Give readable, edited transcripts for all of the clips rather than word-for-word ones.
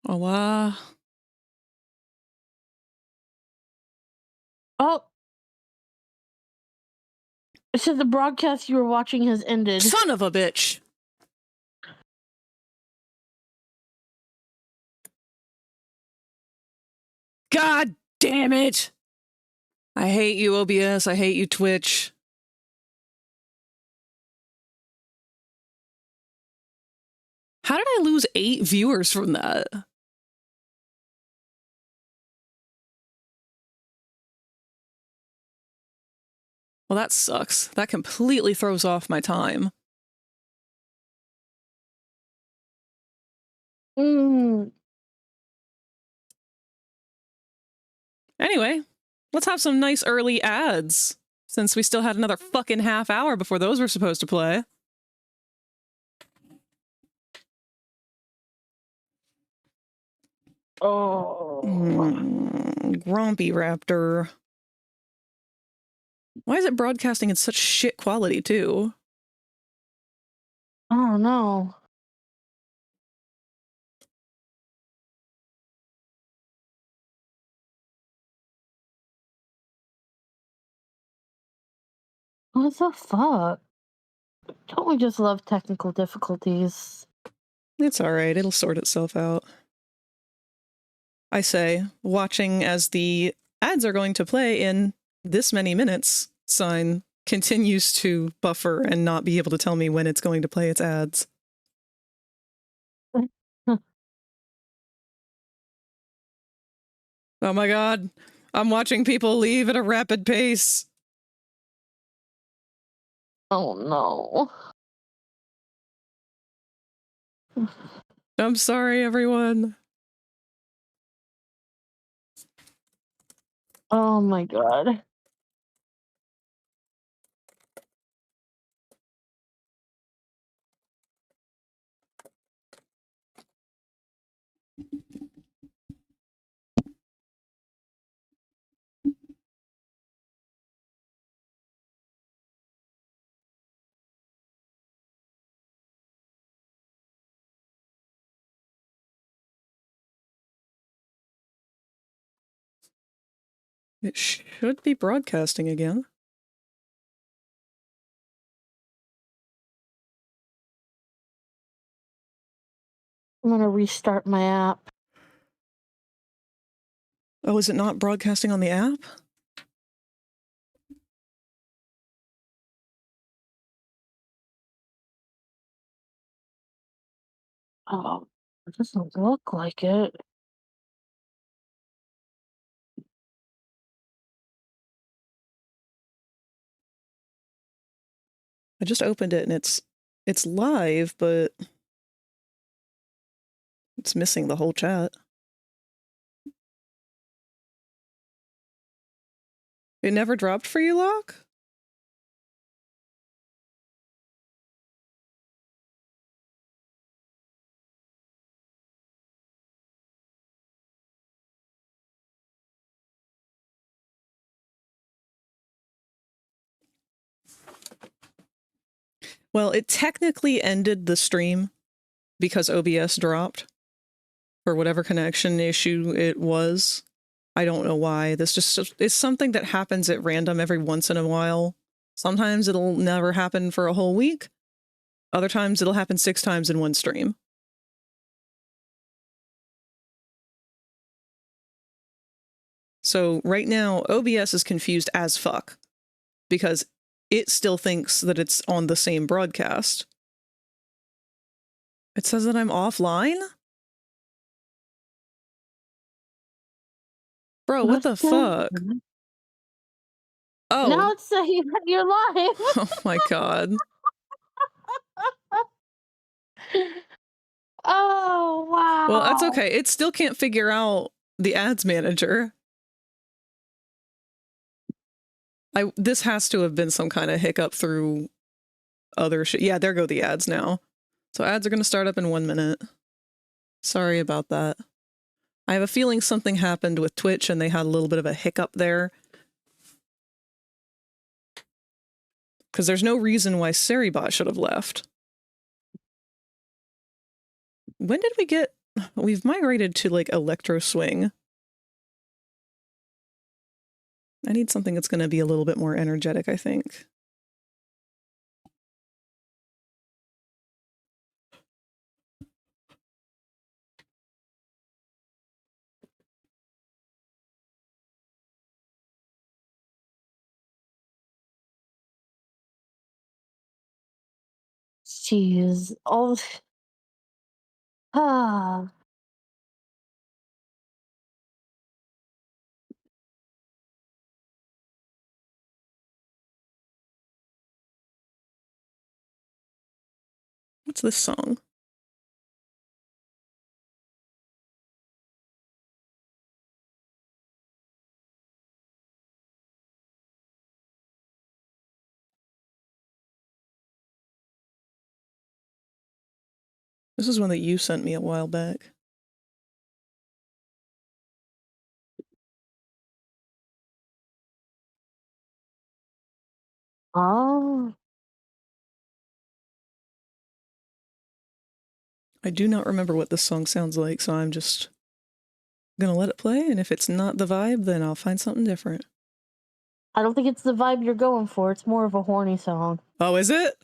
Oh, wow. Oh! It said the broadcast you were watching has ended. Son of a bitch! God damn it! I hate you, OBS. I hate you, Twitch. How did I lose 8 viewers from that? Well, that sucks. That completely throws off my time. Anyway, let's have some nice early ads, since we still had another fucking half hour before those were supposed to play. Oh. Grumpy Raptor. Why is it broadcasting in such shit quality, too? Oh, no. What the fuck? Don't we just love technical difficulties? It's alright, it'll sort itself out. I say, watching as the ads are going to play in this many minutes sign continues to buffer and not be able to tell me when it's going to play its ads. Oh my god, I'm watching people leave at a rapid pace. Oh no. I'm sorry, everyone. Oh my god. It should be broadcasting again. I'm gonna restart my app. Oh, is it not broadcasting on the app? Oh, it doesn't look like it. I just opened it and it's live, but it's missing the whole chat. It never dropped for you, Locke? Well, it technically ended the stream because OBS dropped for whatever connection issue it was. I don't know why. This just is something that happens at random every once in a while. Sometimes it'll never happen for a whole week. Other times it'll happen 6 times in one stream. So right now, OBS is confused as fuck because it still thinks that it's on the same broadcast. It says that I'm offline? Bro, what the fuck? Oh. Now it's saying that you're live. Oh my god. Oh, wow. Well, that's okay. It still can't figure out the ads manager. This has to have been some kind of hiccup through other shit. Yeah, there go the ads now. So ads are going to start up in 1 minute. Sorry about that. I have a feeling something happened with Twitch and they had a little bit of a hiccup there. Because there's no reason why Seribot should have left. When did we get we've migrated to like electro swing. I need something that's going to be a little bit more energetic, I think. Jeez. All ah. What's this song? This is one that you sent me a while back. Oh. I do not remember what this song sounds like, so I'm just gonna let it play, and if it's not the vibe, then I'll find something different. I don't think it's the vibe you're going for. It's more of a horny song. Oh, is it?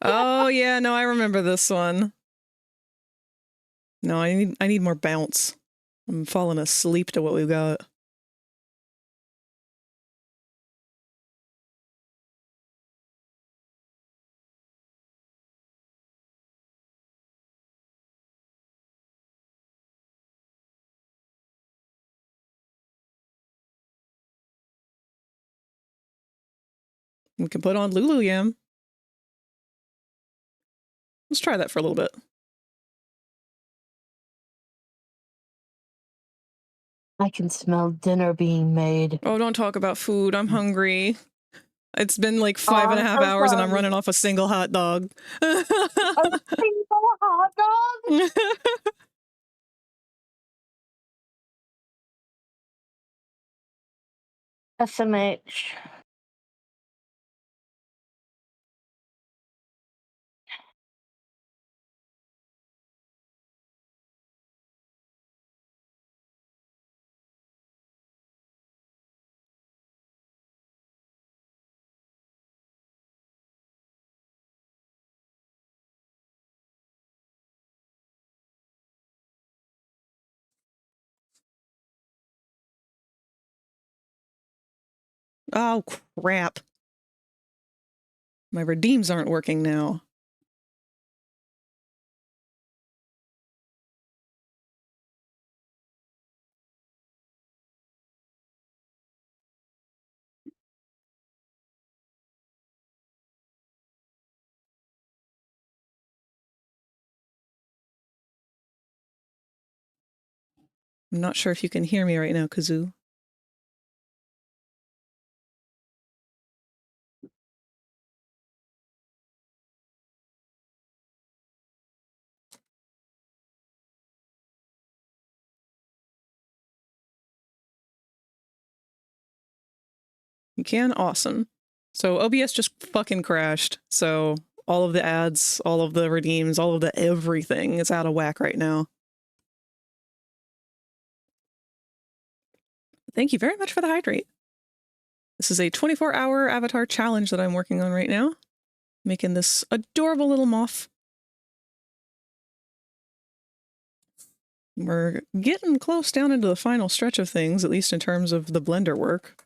Oh yeah, no, I remember this one. No, I need more bounce. I'm falling asleep to what we've got. We can put on Lulu Yam. Let's try that for a little bit. I can smell dinner being made. Oh, don't talk about food. I'm hungry. It's been like Oh, 5.5 I'm so hours and I'm sorry. running off a single hot dog. A single hot dog? SMH. Oh, crap. My redeems aren't working now. I'm not sure if you can hear me right now, Kazoo. You can? Awesome. So OBS just fucking crashed. So all of the ads, all of the redeems, all of the everything is out of whack right now. Thank you very much for the hydrate. This is a 24-hour avatar challenge that I'm working on right now. Making this adorable little moth. We're getting close down into the final stretch of things, at least in terms of the blender work.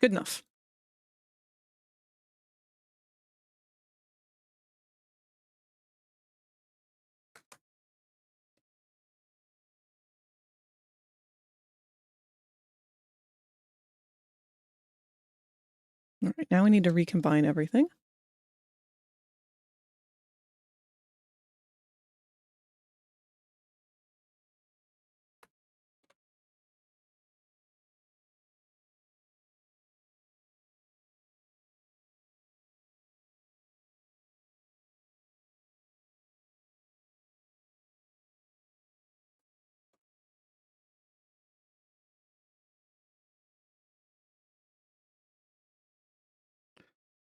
Good enough. All right, now we need to recombine everything.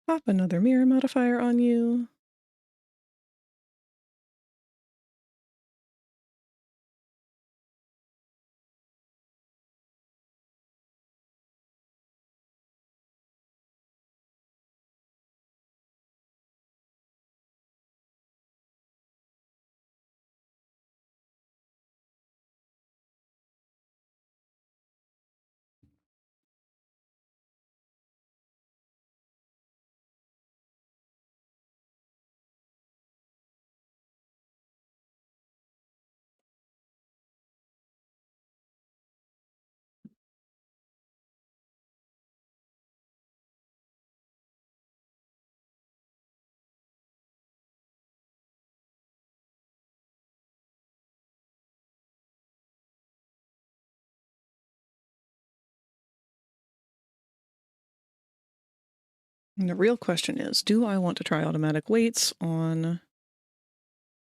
Pop another mirror modifier on you. And the real question is, do I want to try automatic weights on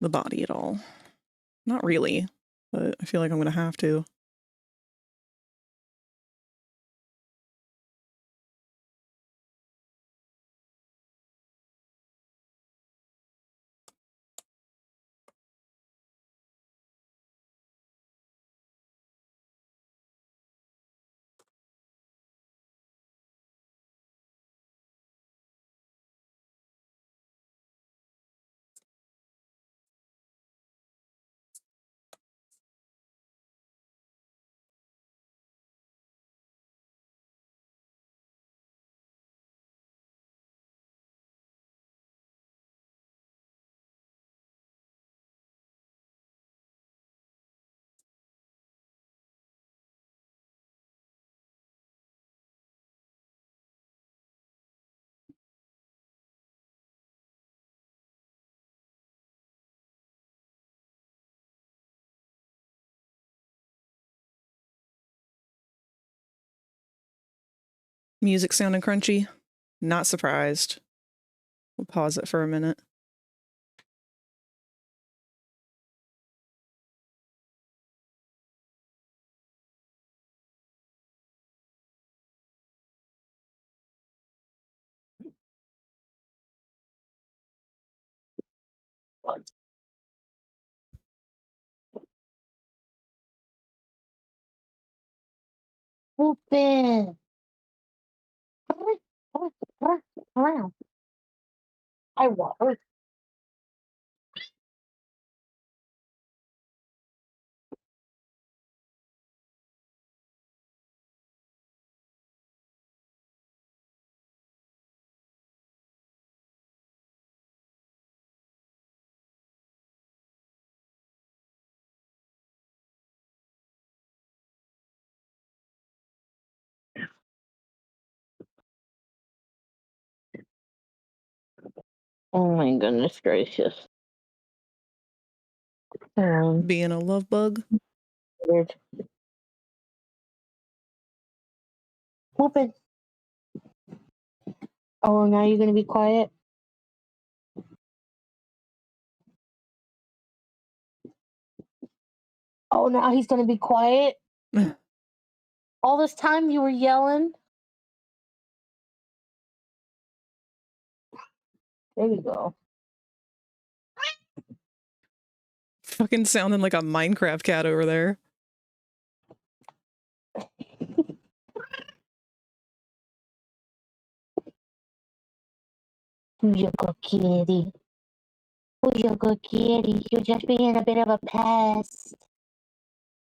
the body at all? Not really, but I feel like I'm going to have to. Music sounding crunchy? Not surprised. We'll pause it for a minute. Open. I water. Oh my goodness gracious. Being a love bug. Weird. Open. Oh, now you're gonna be quiet? Oh, now he's gonna be quiet? All this time you were yelling? There you go. Fucking sounding like a Minecraft cat over there. You good kitty. Who's your good kitty? You're just being a bit of a pest.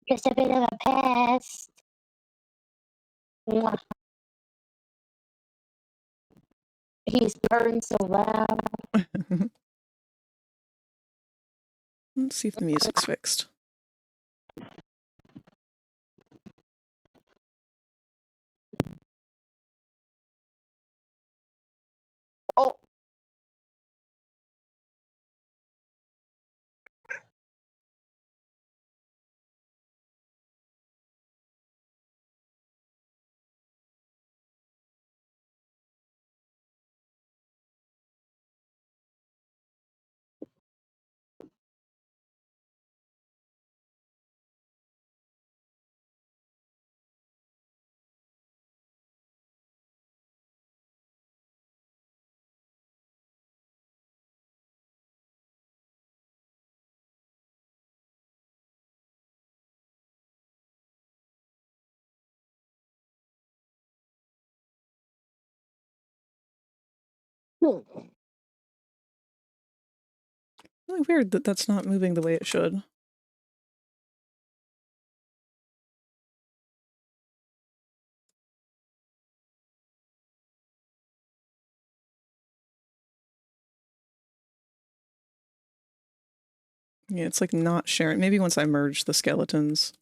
Just a bit of a pest. Mwah. He's purring so loud. Let's see if the music's fixed. Really weird that that's not moving the way it should. Yeah, it's like not sharing. Maybe once I merge the skeletons.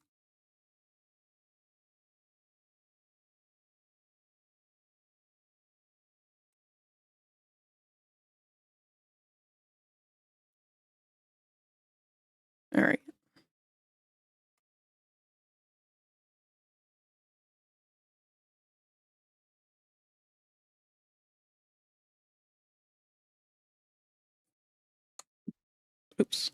All right. Oops.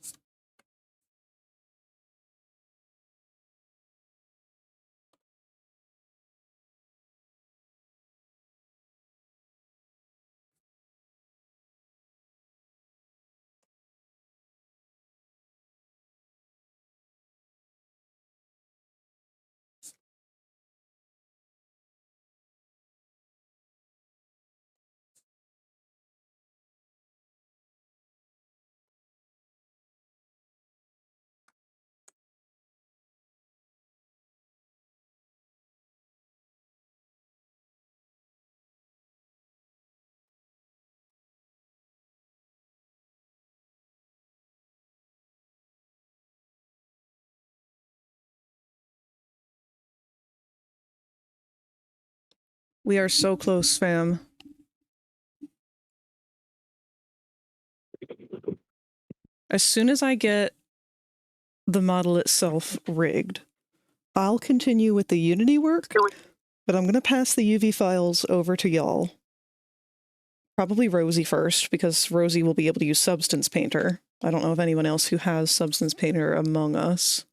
We are so close, fam. As soon as I get the model itself rigged, I'll continue with the Unity work, but I'm going to pass the UV files over to y'all. Probably Rosie first, because Rosie will be able to use Substance Painter. I don't know of anyone else who has Substance Painter among us.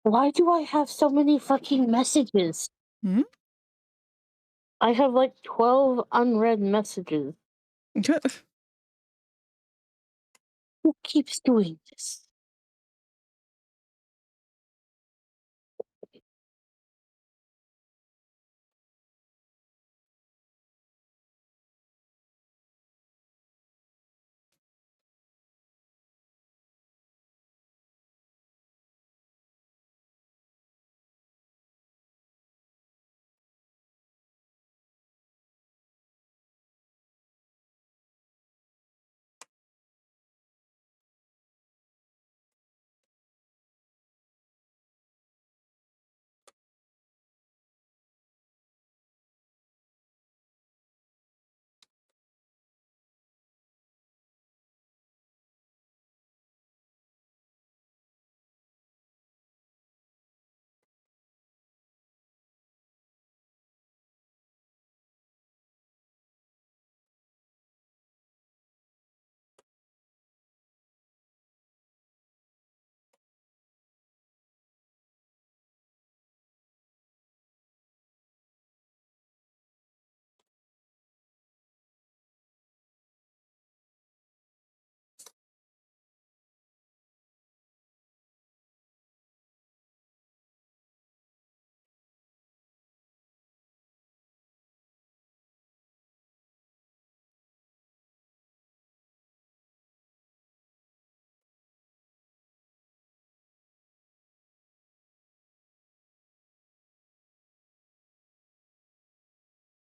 Why do I have so many fucking messages? Hmm? I have like 12 unread messages. Who keeps doing this?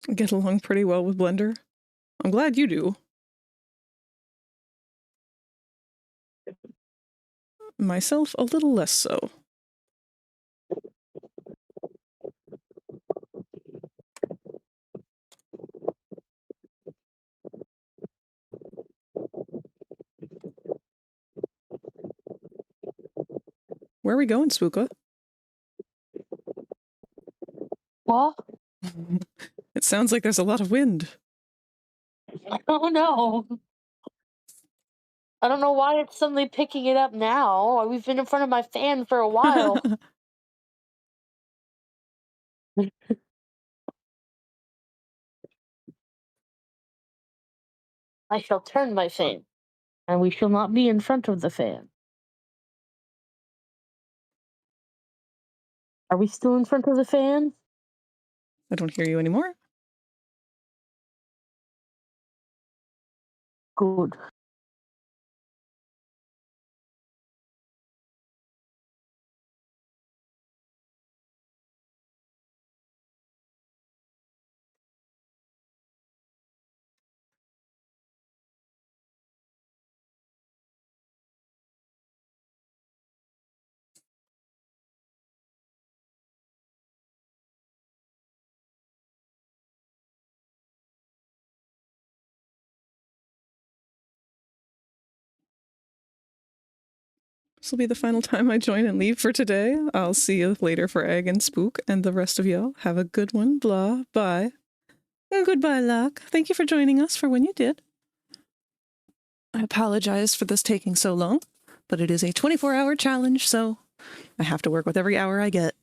I get along pretty well with Blender. I'm glad you do. Myself, a little less so. Where are we going, Spooka? What? It sounds like there's a lot of wind. Oh no. I don't know why it's suddenly picking it up now. We've been in front of my fan for a while. I shall turn my fan, and we shall not be in front of the fan. Are we still in front of the fan? I don't hear you anymore. Good. This will be the final time I join and leave for today. I'll see you later for Egg and Spook, and the rest of y'all have a good one. Blah, bye. And goodbye, Luck. Thank you for joining us for when you did. I apologize for this taking so long, but it is a 24-hour challenge, so I have to work with every hour I get.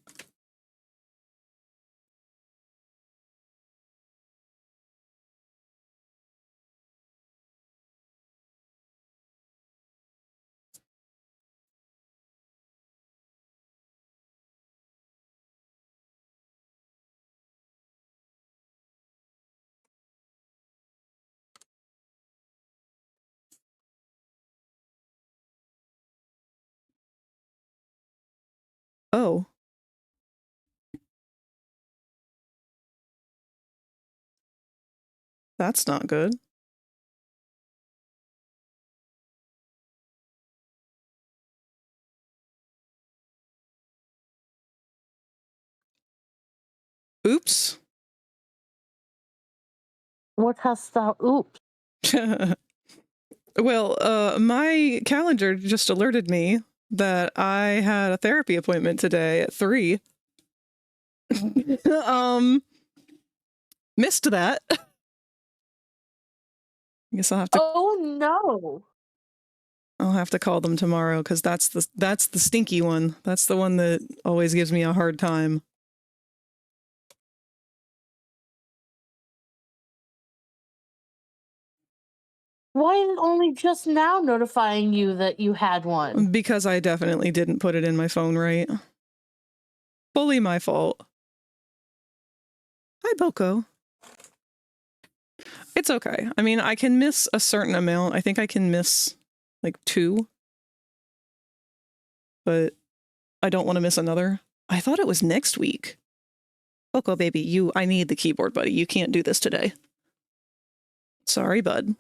Oh. That's not good. Oops. What hast thou? Oops. Well, my calendar just alerted me that I had a therapy appointment today at 3. Missed that. I guess I'll have to. Oh no. I'll have to call them tomorrow because that's the stinky one. That's the one that always gives me a hard time. Why is it only just now notifying you that you had one? Because I definitely didn't put it in my phone right. Fully my fault. Hi, Boko. It's okay. I mean, I can miss a certain amount. I think I can miss like 2. But I don't want to miss another. I thought it was next week. Boko, baby, I need the keyboard, buddy. You can't do this today. Sorry, bud.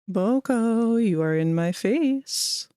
Boko, you are in my face.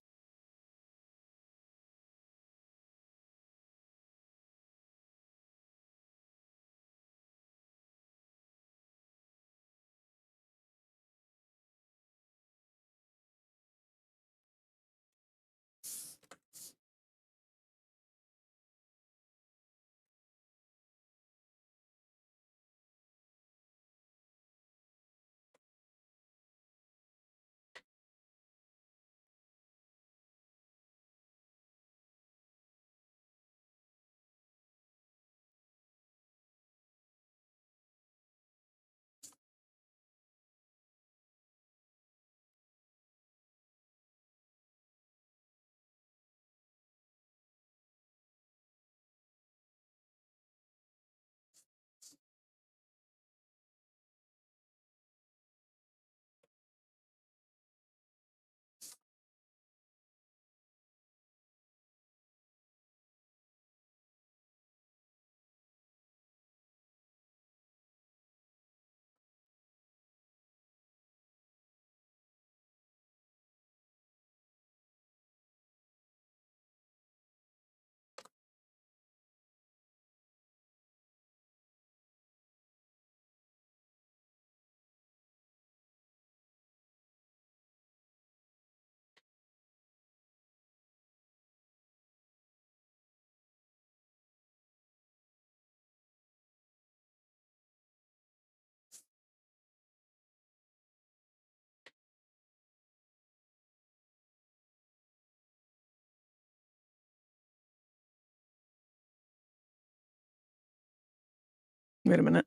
Wait a minute.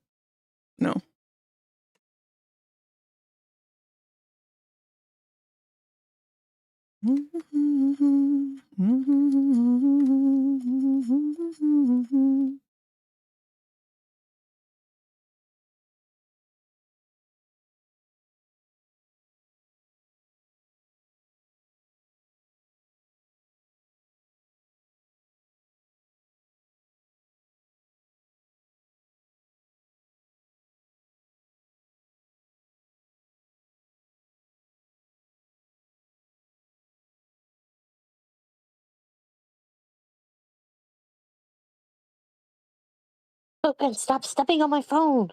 No. Logan, stop stepping on my phone.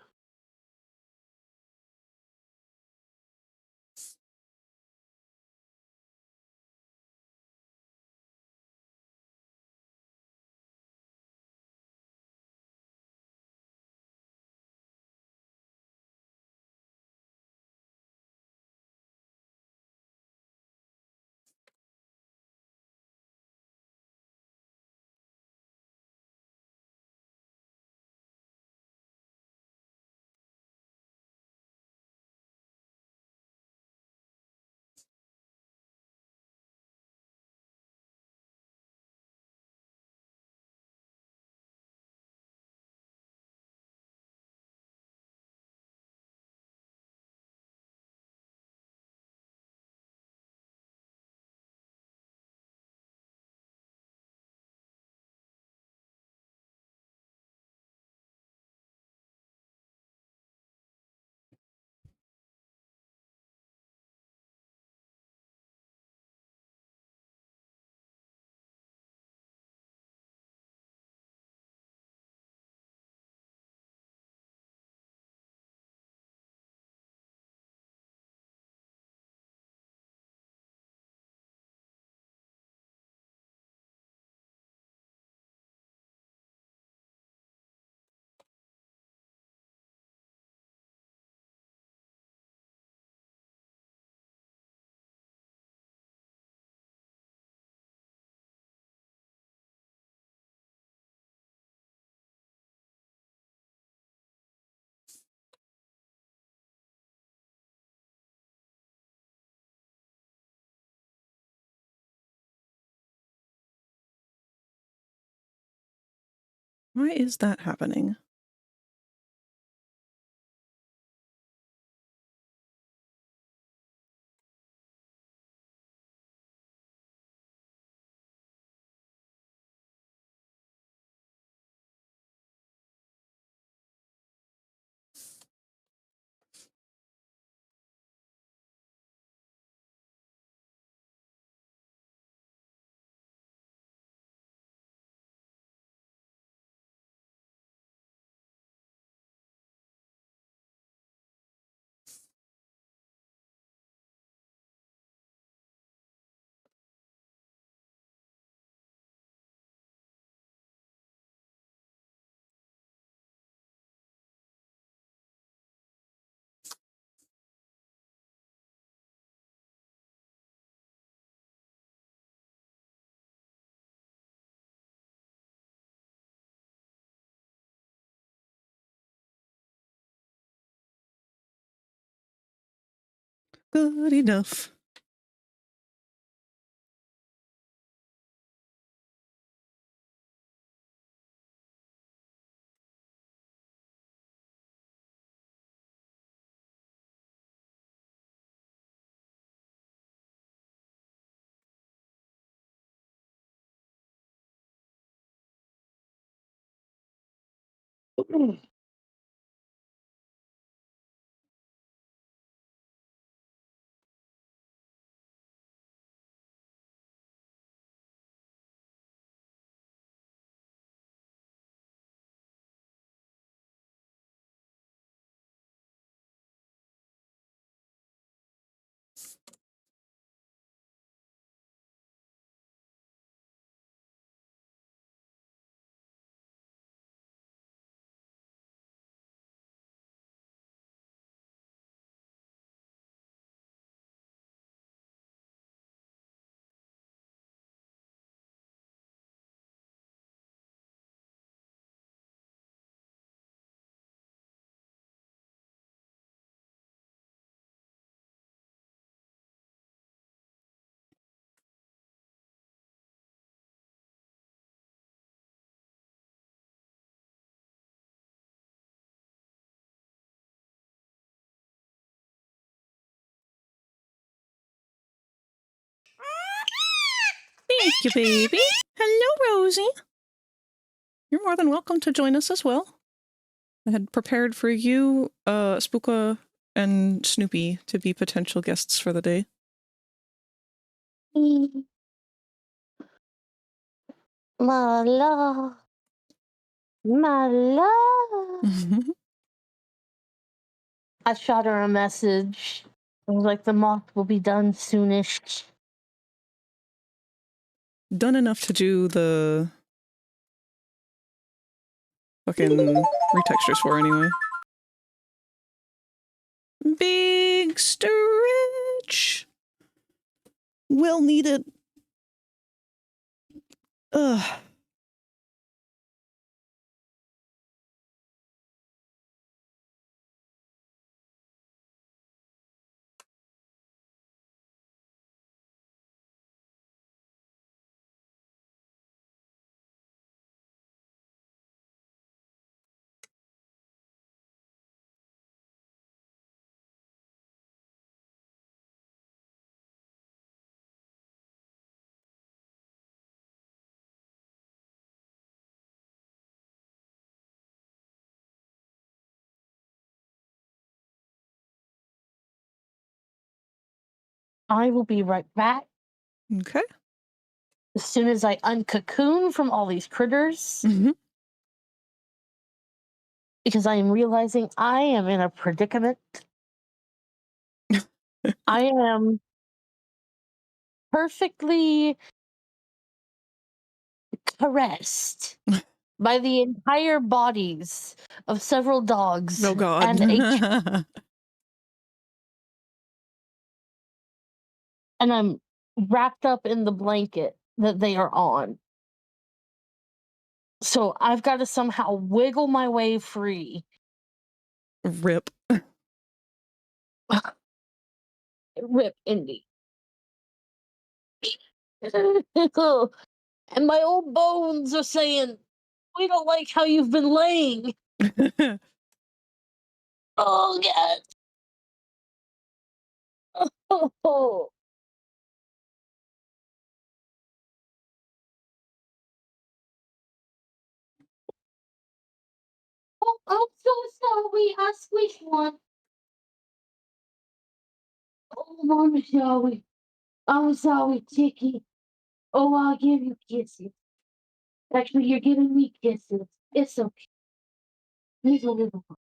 Why is that happening? Good enough. Thank you, baby. Hello, Rosie. You're more than welcome to join us as well. I had prepared for you, Spooka and Snoopy to be potential guests for the day. My love. My love. I shot her a message. I was like, the moth will be done soonish. Done enough to do the fucking retextures for anyway. Big stretch. Well needed. Ugh. I will be right back. Okay. As soon as I uncocoon from all these critters. Because I am realizing I am in a predicament. I am perfectly caressed by the entire bodies of several dogs Oh God. and and I'm wrapped up in the blanket that they are on. So I've got to somehow wiggle my way free. Rip. Rip Indy. And my old bones are saying, we don't like how you've been laying. Oh, God. Oh. Oh, I'm so sorry. I squished one. Oh, I'm sorry. I'm sorry, Chicky. Oh, I'll give you kisses. Actually, you're giving me kisses. It's okay. Here's a little one.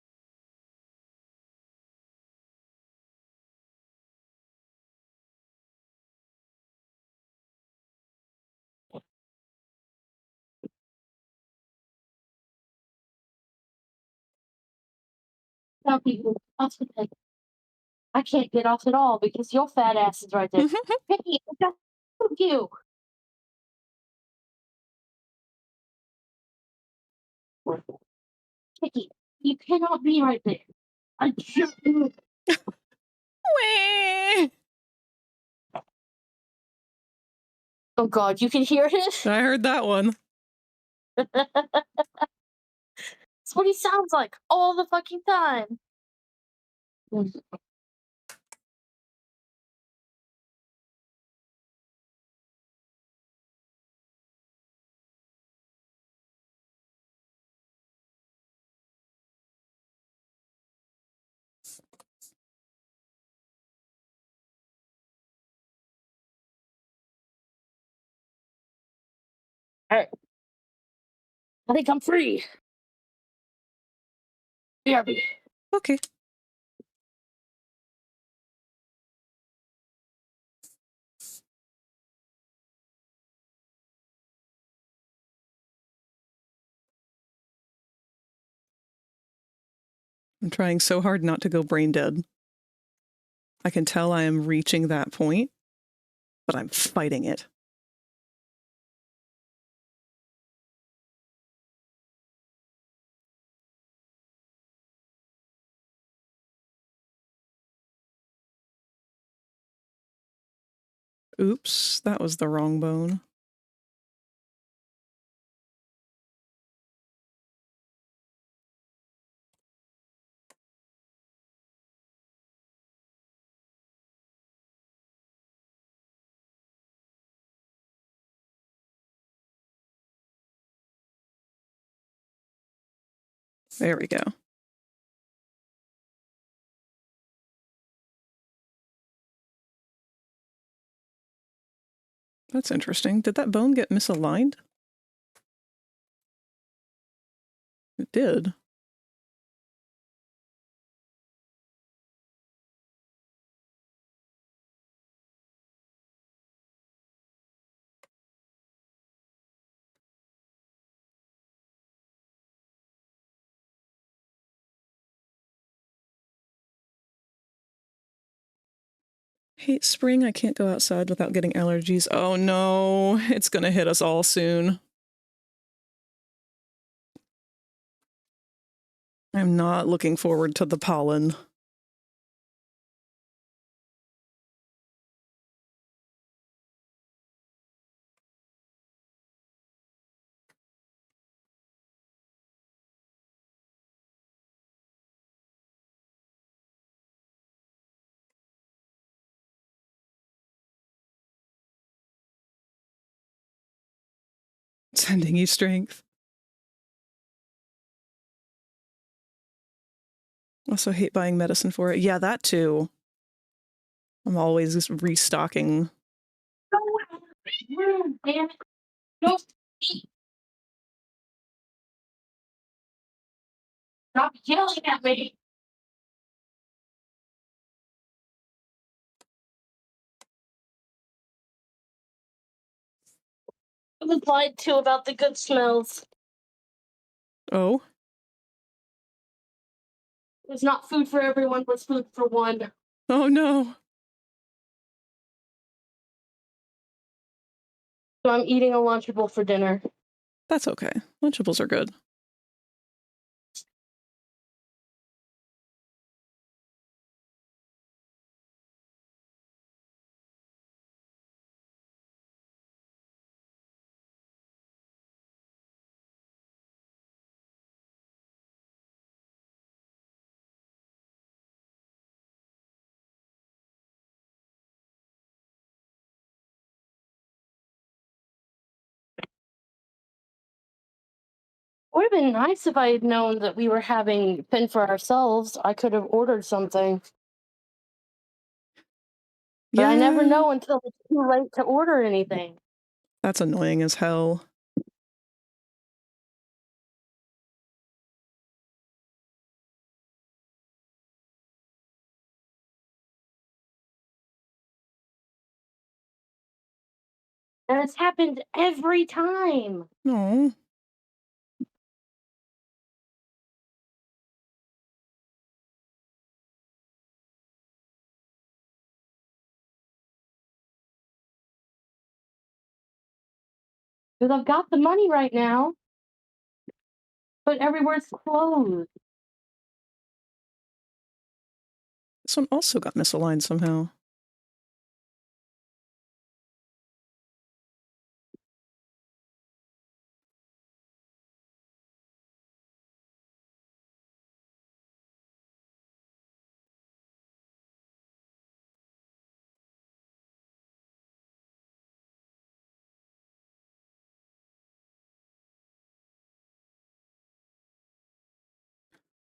Now, people, I'll take that. I can't get off at all because your fat ass is right there. Chicky, that's you. Chicky, you cannot be right there. I just. Oh God, you can hear it? I heard that one. That's what he sounds like all the fucking time. Alright. I think I'm free. BRB. Okay. I'm trying so hard not to go brain dead. I can tell I am reaching that point, but I'm fighting it. Oops, that was the wrong bone. There we go. That's interesting. Did that bone get misaligned? It did. Hate spring. I can't go outside without getting allergies. Oh no, it's gonna hit us all soon. I'm not looking forward to the pollen. Sending you strength. Also hate buying medicine for it. Yeah, that too. I'm always just restocking. Damn it. Don't eat. Stop yelling at me. I was lied to about the good smells. Oh, It was not food for everyone, it was food for one. oh no. So I'm eating a Lunchable for dinner. That's okay. Lunchables are good. Would have been nice if I had known that we were having Finn for ourselves. I could have ordered something. But Yeah, I never know until it's too late to order anything. that's annoying as hell. And it's happened every time. No. Because I've got the money right now, but everywhere's closed. This one also got misaligned somehow.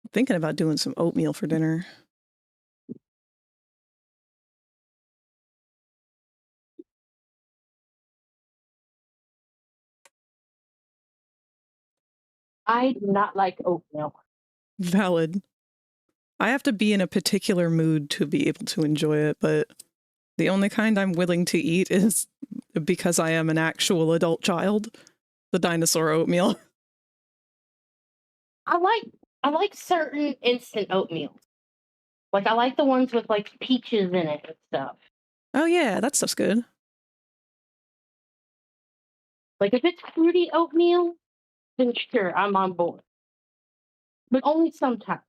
I'm thinking about doing some oatmeal for dinner. I do not like oatmeal. Valid. I have to be in a particular mood to be able to enjoy it, but the only kind I'm willing to eat is because I am an actual adult child. The dinosaur oatmeal. I like certain instant oatmeal. Like I like the ones with like peaches in it and stuff. Oh yeah, that stuff's good. Like if it's fruity oatmeal, then sure, I'm on board. But only sometimes.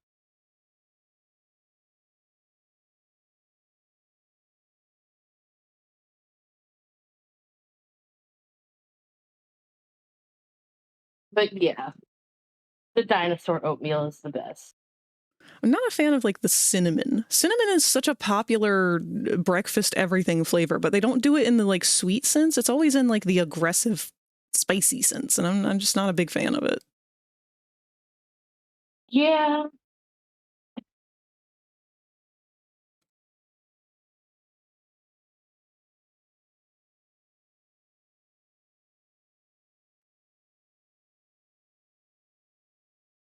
But yeah, the dinosaur oatmeal is the best. I'm not a fan of like the cinnamon. Cinnamon is such a popular breakfast everything flavor, but they don't do it in the like sweet sense. It's always in like the aggressive spicy sense, and I'm just not a big fan of it. Yeah.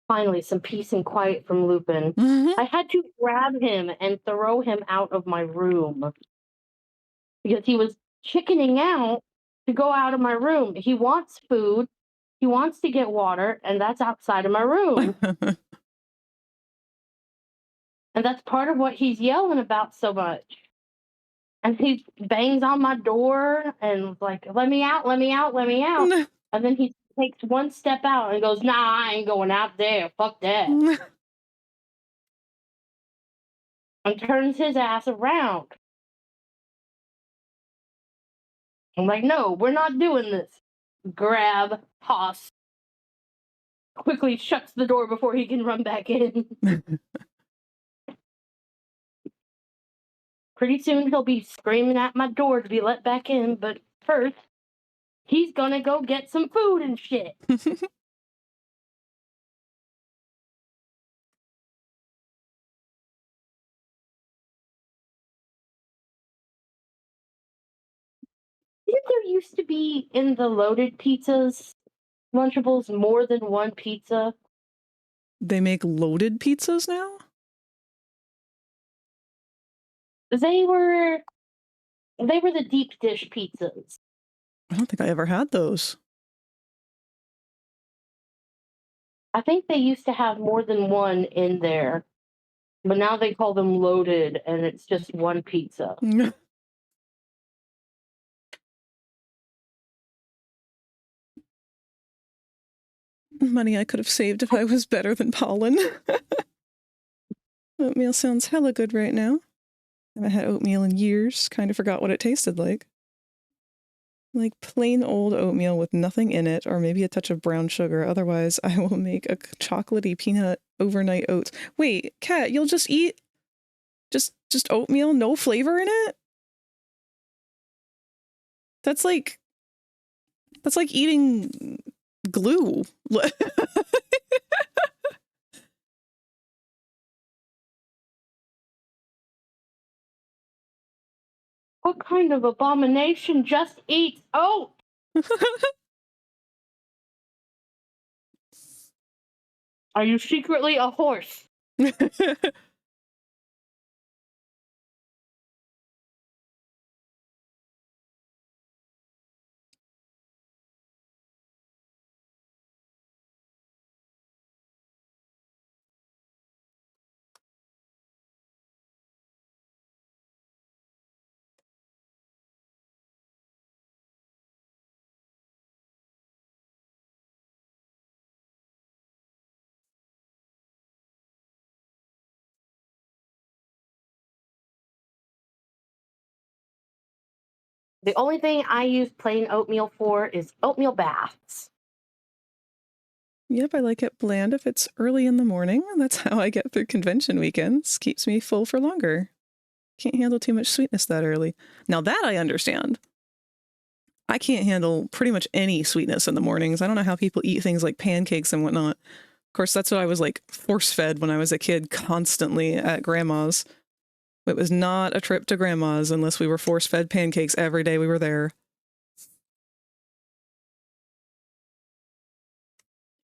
Finally, some peace and quiet from Lupin. I had to grab him and throw him out of my room because he was chickening out to go out of my room. He wants food, he wants to get water, and that's outside of my room. And that's part of what he's yelling about so much. And he bangs on my door and like, let me out, let me out, let me out. And then he takes one step out and goes, nah, I ain't going out there. Fuck that. And turns his ass around. I'm like, no, we're not doing this. Grab, toss. Quickly shuts the door before he can run back in. Pretty soon he'll be screaming at my door to be let back in, but first, he's gonna go get some food and shit. Didn't there used to be in the loaded pizzas, Lunchables, more than one pizza? They make loaded pizzas now? They were the deep dish pizzas. I don't think I ever had those. I think they used to have more than one in there, but now they call them loaded and it's just one pizza. Money I could have saved if I was better than pollen. Oatmeal sounds hella good right now. I haven't had oatmeal in years. Kind of forgot what it tasted like. Like plain old oatmeal with nothing in it, or maybe a touch of brown sugar. Otherwise, I will make a chocolatey peanut overnight oats. Wait, Kat, you'll just eat just oatmeal, no flavor in it? That's like eating glue. What kind of abomination just eats oat? Are you secretly a horse? The only thing I use plain oatmeal for is oatmeal baths. Yep, I like it bland if it's early in the morning. That's how I get through convention weekends. Keeps me full for longer. Can't handle too much sweetness that early. Now that I understand. I can't handle pretty much any sweetness in the mornings. I don't know how people eat things like pancakes and whatnot. Of course, that's what I was like force-fed when I was a kid, constantly at grandma's. It was not a trip to grandma's unless we were force-fed pancakes every day we were there.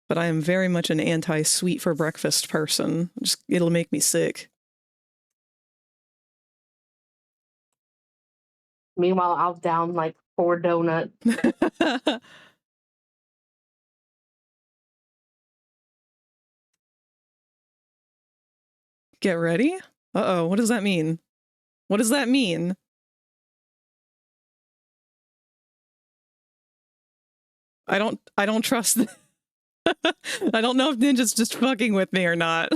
But I am very much an anti-sweet for breakfast person. Just, it'll make me sick. Meanwhile, I'll down like 4 donuts. Get ready? Uh-oh, what does that mean? What does that mean? I don't trust. I don't know if Ninja's just fucking with me or not.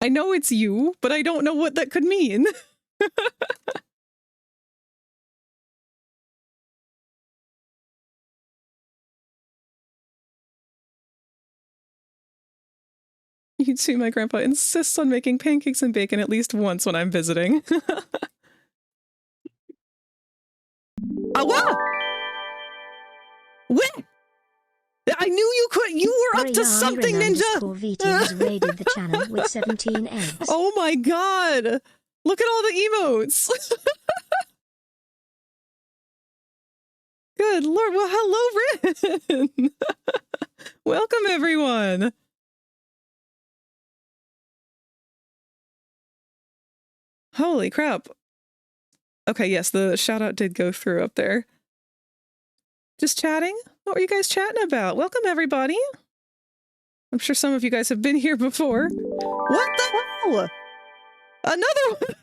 I know it's you, but I don't know what that could mean. You too, my grandpa insists on making pancakes and bacon at least once when I'm visiting. Awa! What? I knew you could. You were up to something, Ninja. VT has raided the channel with 17 eggs. Oh my god! Look at all the emotes. Good lord. Well, hello, Rin. Welcome, everyone. Holy crap. Okay, yes, the shout out did go through up there. Just chatting? What were you guys chatting about? Welcome, everybody. I'm sure some of you guys have been here before. What the hell? Another one?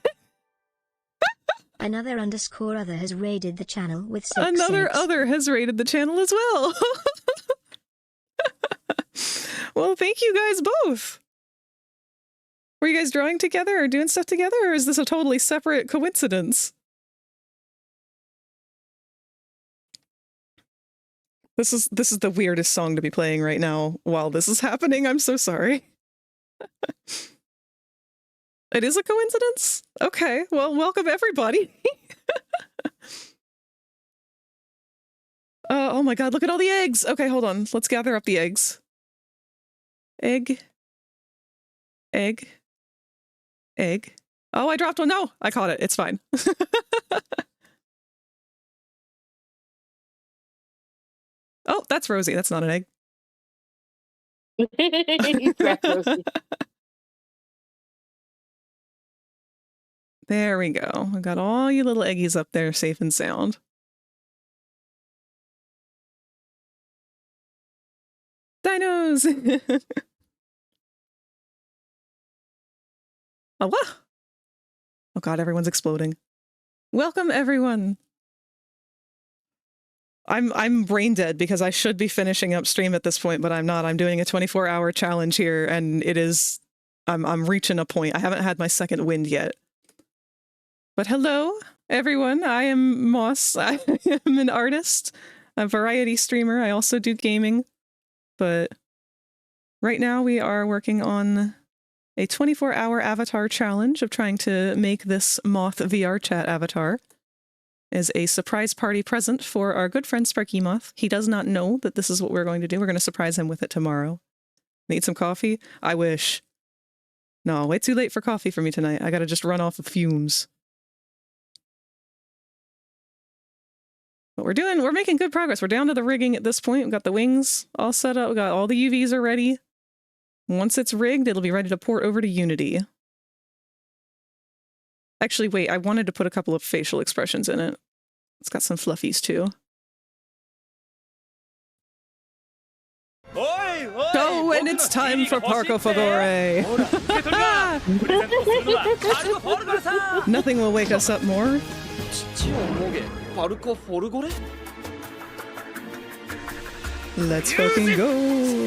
Another _other has raided the channel with 6 Another eggs. other has raided the channel as well. Well, thank you guys both. Were you guys drawing together or doing stuff together, or is this a totally separate coincidence? This is the weirdest song to be playing right now while this is happening. I'm so sorry. It is a coincidence? Okay, well, welcome everybody. Oh my god, look at all the eggs! Okay, hold on. Let's gather up the eggs. Egg. Egg. Egg. Oh, I dropped one. No, I caught it. It's fine. Oh, that's Rosie. That's not an egg. You cracked Rosie. There we go. We got all you little eggies up there safe and sound. Dinos! Oh, wow. Oh god, everyone's exploding. Welcome, everyone. I'm brain dead because I should be finishing up stream at this point, but I'm not. I'm doing a 24-hour challenge here, and it is... I'm reaching a point. I haven't had my second wind yet. But hello, everyone. I am Moss. I am an artist, a variety streamer. I also do gaming. But right now we are working on a 24-hour avatar challenge of trying to make this Moth VRChat avatar as a surprise party present for our good friend Sparky Moth. He does not know that this is what we're going to do. We're going to surprise him with it tomorrow. Need some coffee? I wish. No, way too late for coffee for me tonight. I gotta just run off of fumes. But we're making good progress. We're down to the rigging at this point. We've got the wings all set up. We got all the UVs are ready. Once it's rigged, it'll be ready to port over to Unity. Actually, wait, I wanted to put a couple of facial expressions in it. It's got some fluffies too. Oh, and it's time for Parco Fagore! Nothing will wake us up more. Let's fucking go!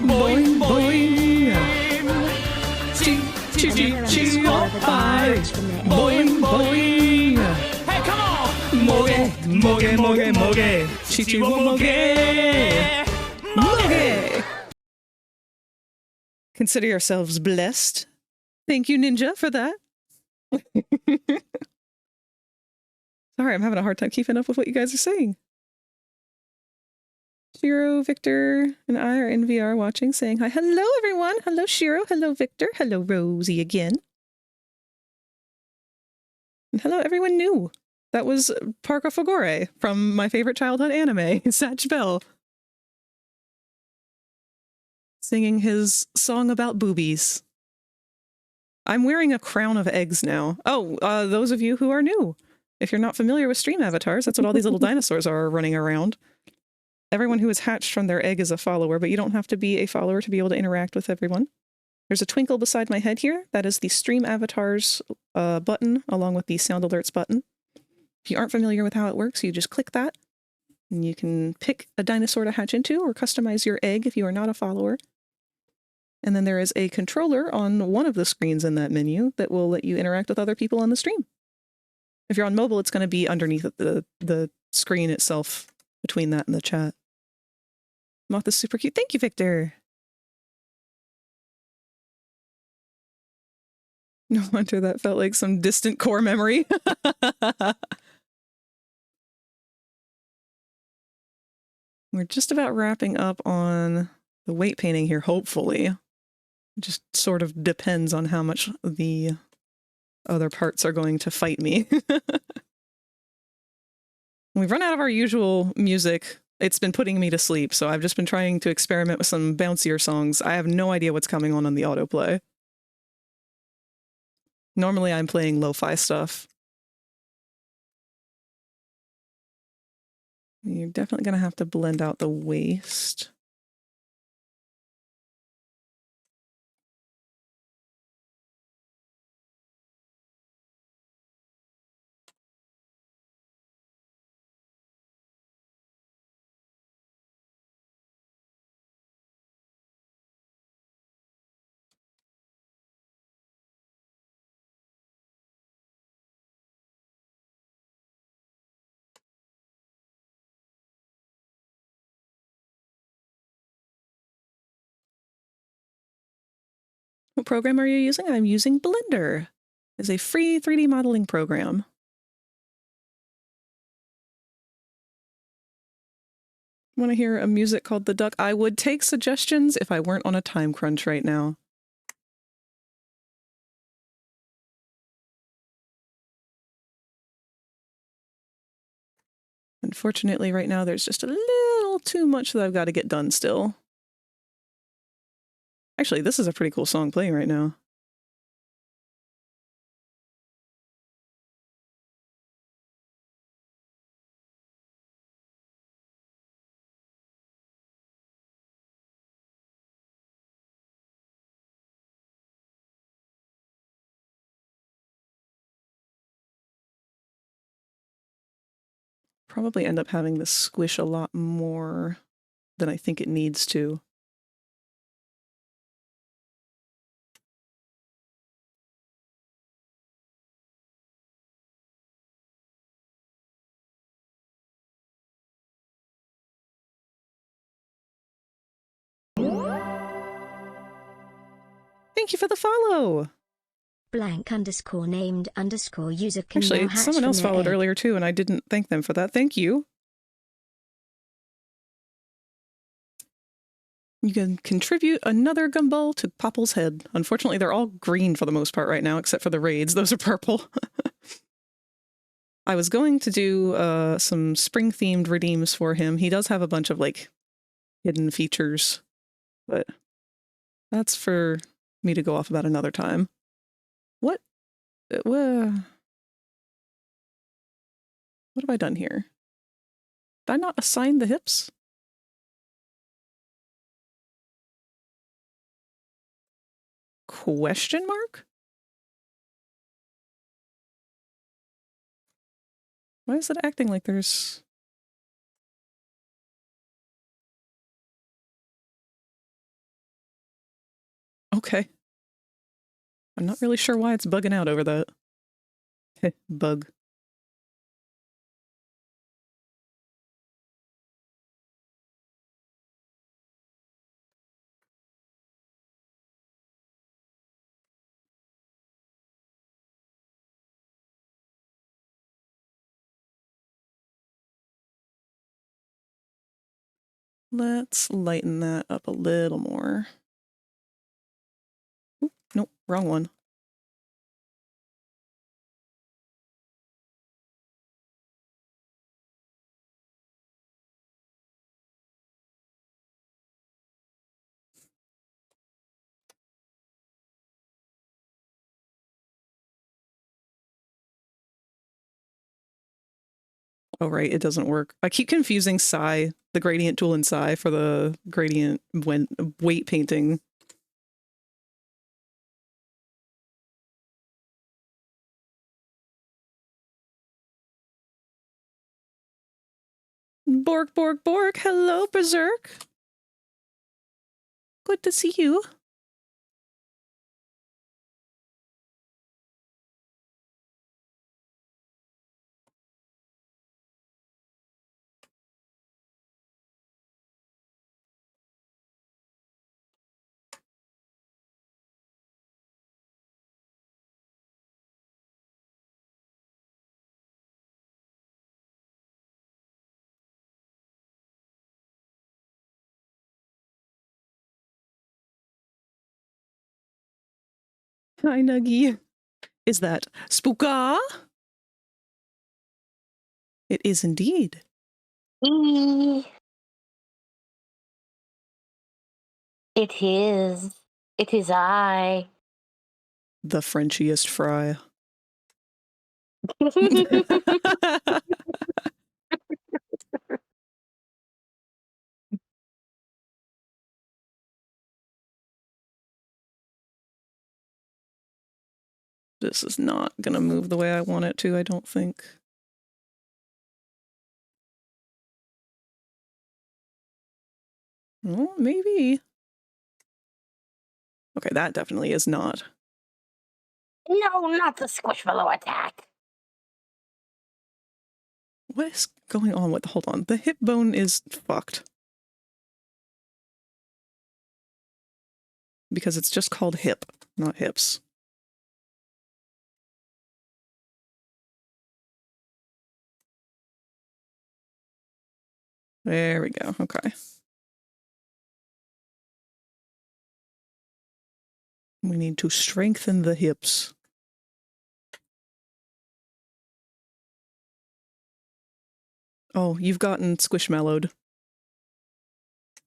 Boing boing! Boing boing! Hey, come on! Moge moge moge! Chichi wo moge! Moge! Consider yourselves blessed. Thank you, Ninja, for that. Sorry, I'm having a hard time keeping up with what you guys are saying. Shiro, Victor, and I are in VR watching, saying hi. Hello, everyone. Hello, Shiro. Hello, Victor. Hello, Rosie again. And hello, everyone new. That was Parco Fagore from my favorite childhood anime, Satch Bell. Singing his song about boobies. I'm wearing a crown of eggs now. Oh, those of you who are new. If you're not familiar with stream avatars, that's what all these little dinosaurs are running around. Everyone who is hatched from their egg is a follower, but you don't have to be a follower to be able to interact with everyone. There's a twinkle beside my head here. That is the stream avatars button, along with the sound alerts button. If you aren't familiar with how it works, you just click that, and you can pick a dinosaur to hatch into or customize your egg if you are not a follower. And then there is a controller on one of the screens in that menu that will let you interact with other people on the stream. If you're on mobile, it's going to be underneath the screen itself between that and the chat. Moth is super cute. Thank you, Victor. No wonder that felt like some distant core memory. We're just about wrapping up on the weight painting here, hopefully. It just sort of depends on how much the other parts are going to fight me. We've run out of our usual music. It's been putting me to sleep, so I've just been trying to experiment with some bouncier songs. I have no idea what's coming on the autoplay. Normally I'm playing lo-fi stuff. You're definitely going to have to blend out the waist. What program are you using? I'm using Blender. It's a free 3D modeling program. Want to hear a music called The Duck? I would take suggestions if I weren't on a time crunch right now. Unfortunately, right now, there's just a little too much that I've got to get done still. Actually, this is a pretty cool song playing right now. Probably end up having this squish a lot more than I think it needs to. Thank you for the follow. Blank _ named _ user can now Actually, hatch someone from else their followed egg. earlier too, and I didn't thank them for that. Thank you. You can contribute another gumball to Popple's head. Unfortunately, they're all green for the most part right now, except for the raids. Those are purple. I was going to do some spring-themed redeems for him. He does have a bunch of, like, hidden features, but that's for me to go off about another time. What? What have I done here? Did I not assign the hips? Question mark? Why is it acting like there's... Okay. I'm not really sure why it's bugging out over that. Bug. Let's lighten that up a little more. Oop, nope, wrong one. Oh, right, it doesn't work. I keep confusing Psi, the gradient tool in Psi, for the gradient when weight painting. Bork, Bork, Bork. Hello, Berserk. Good to see you. Hi, Nuggy. Is that Spooka? It is indeed. It is. It is I. The Frenchiest fry. This is not gonna move the way I want it to, I don't think. Well, maybe. Okay, that definitely is not. No, not the squishmallow attack. What is going on with, hold on, the hip bone is fucked. Because it's just called hip, not hips. There we go, okay. We need to strengthen the hips. Oh, you've gotten squishmallowed.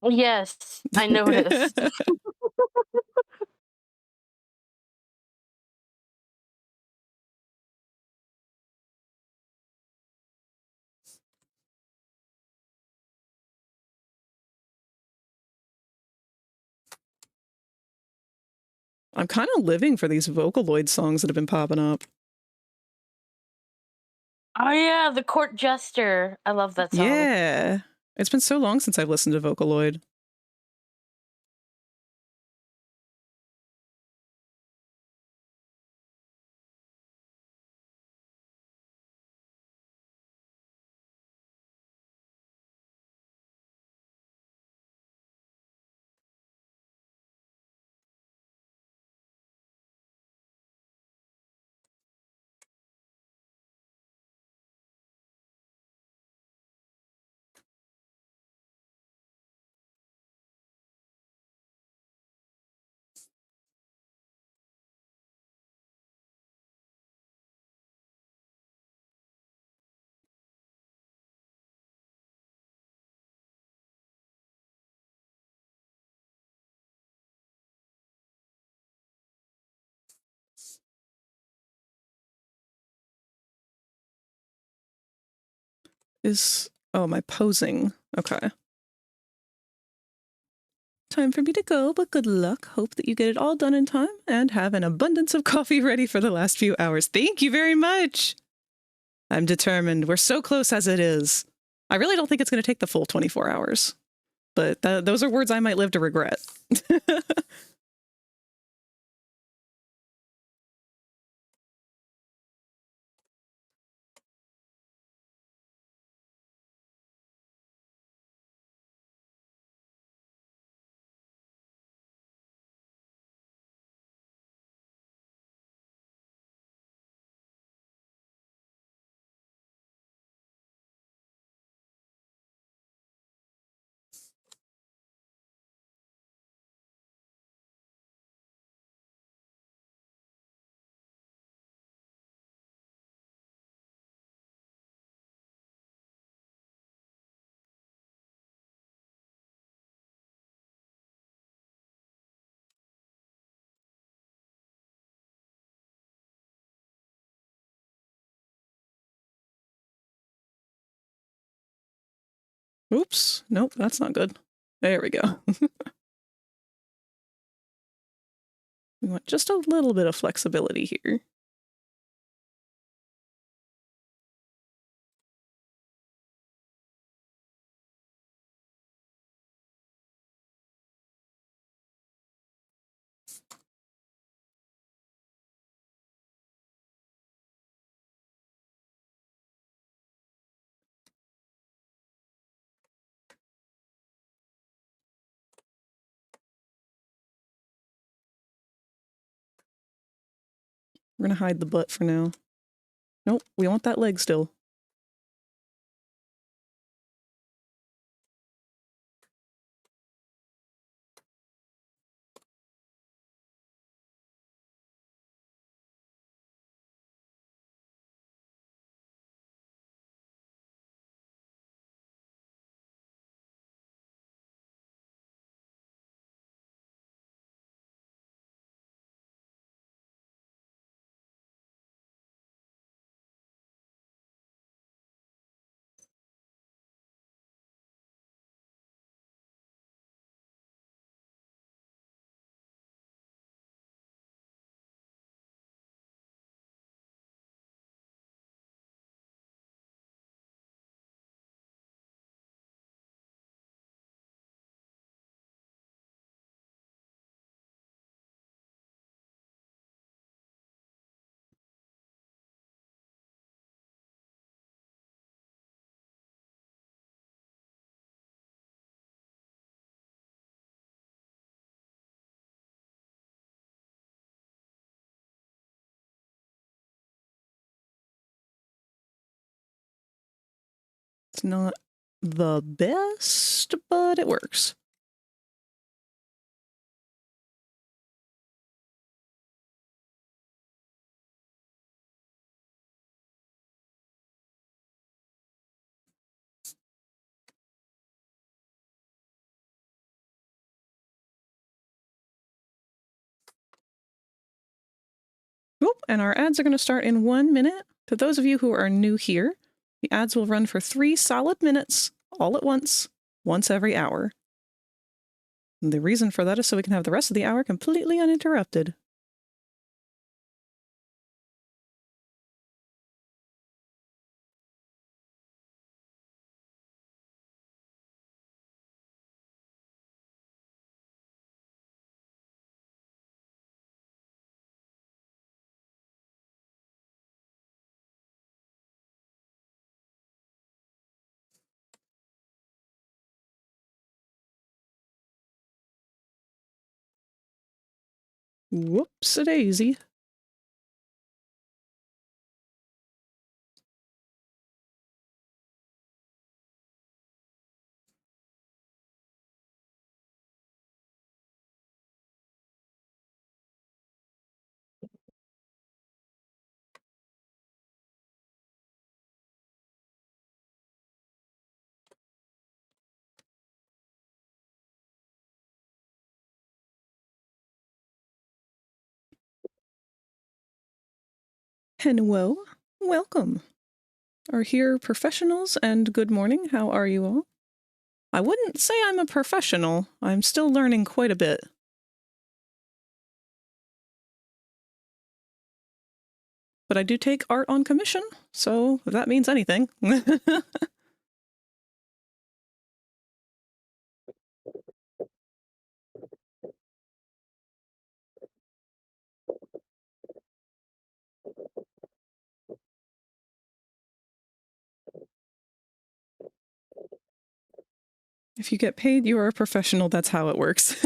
Yes, I noticed. I'm kind of living for these Vocaloid songs that have been popping up. Oh yeah, the court jester. I love that song. Yeah. It's been so long since I've listened to Vocaloid. Oh, my posing. Okay. Time for me to go, but good luck. Hope that you get it all done in time and have an abundance of coffee ready for the last few hours. Thank you very much. I'm determined. We're so close as it is. I really don't think it's going to take the full 24 hours, but those are words I might live to regret. Oops. Nope, that's not good. There we go. We want just a little bit of flexibility here. We're going to hide the butt for now. Nope, we want that leg still. It's not the best, but it works. Oop, and our ads are going to start in 1 minute. To those of you who are new here, the ads will run for 3 solid minutes, all at once every hour. And the reason for that is so we can have the rest of the hour completely uninterrupted. Whoops-a-daisy. Hello, welcome. Are here professionals, and good morning. How are you all? I wouldn't say I'm a professional. I'm still learning quite a bit. But I do take art on commission, so if that means anything. If you get paid, you are a professional. That's how it works.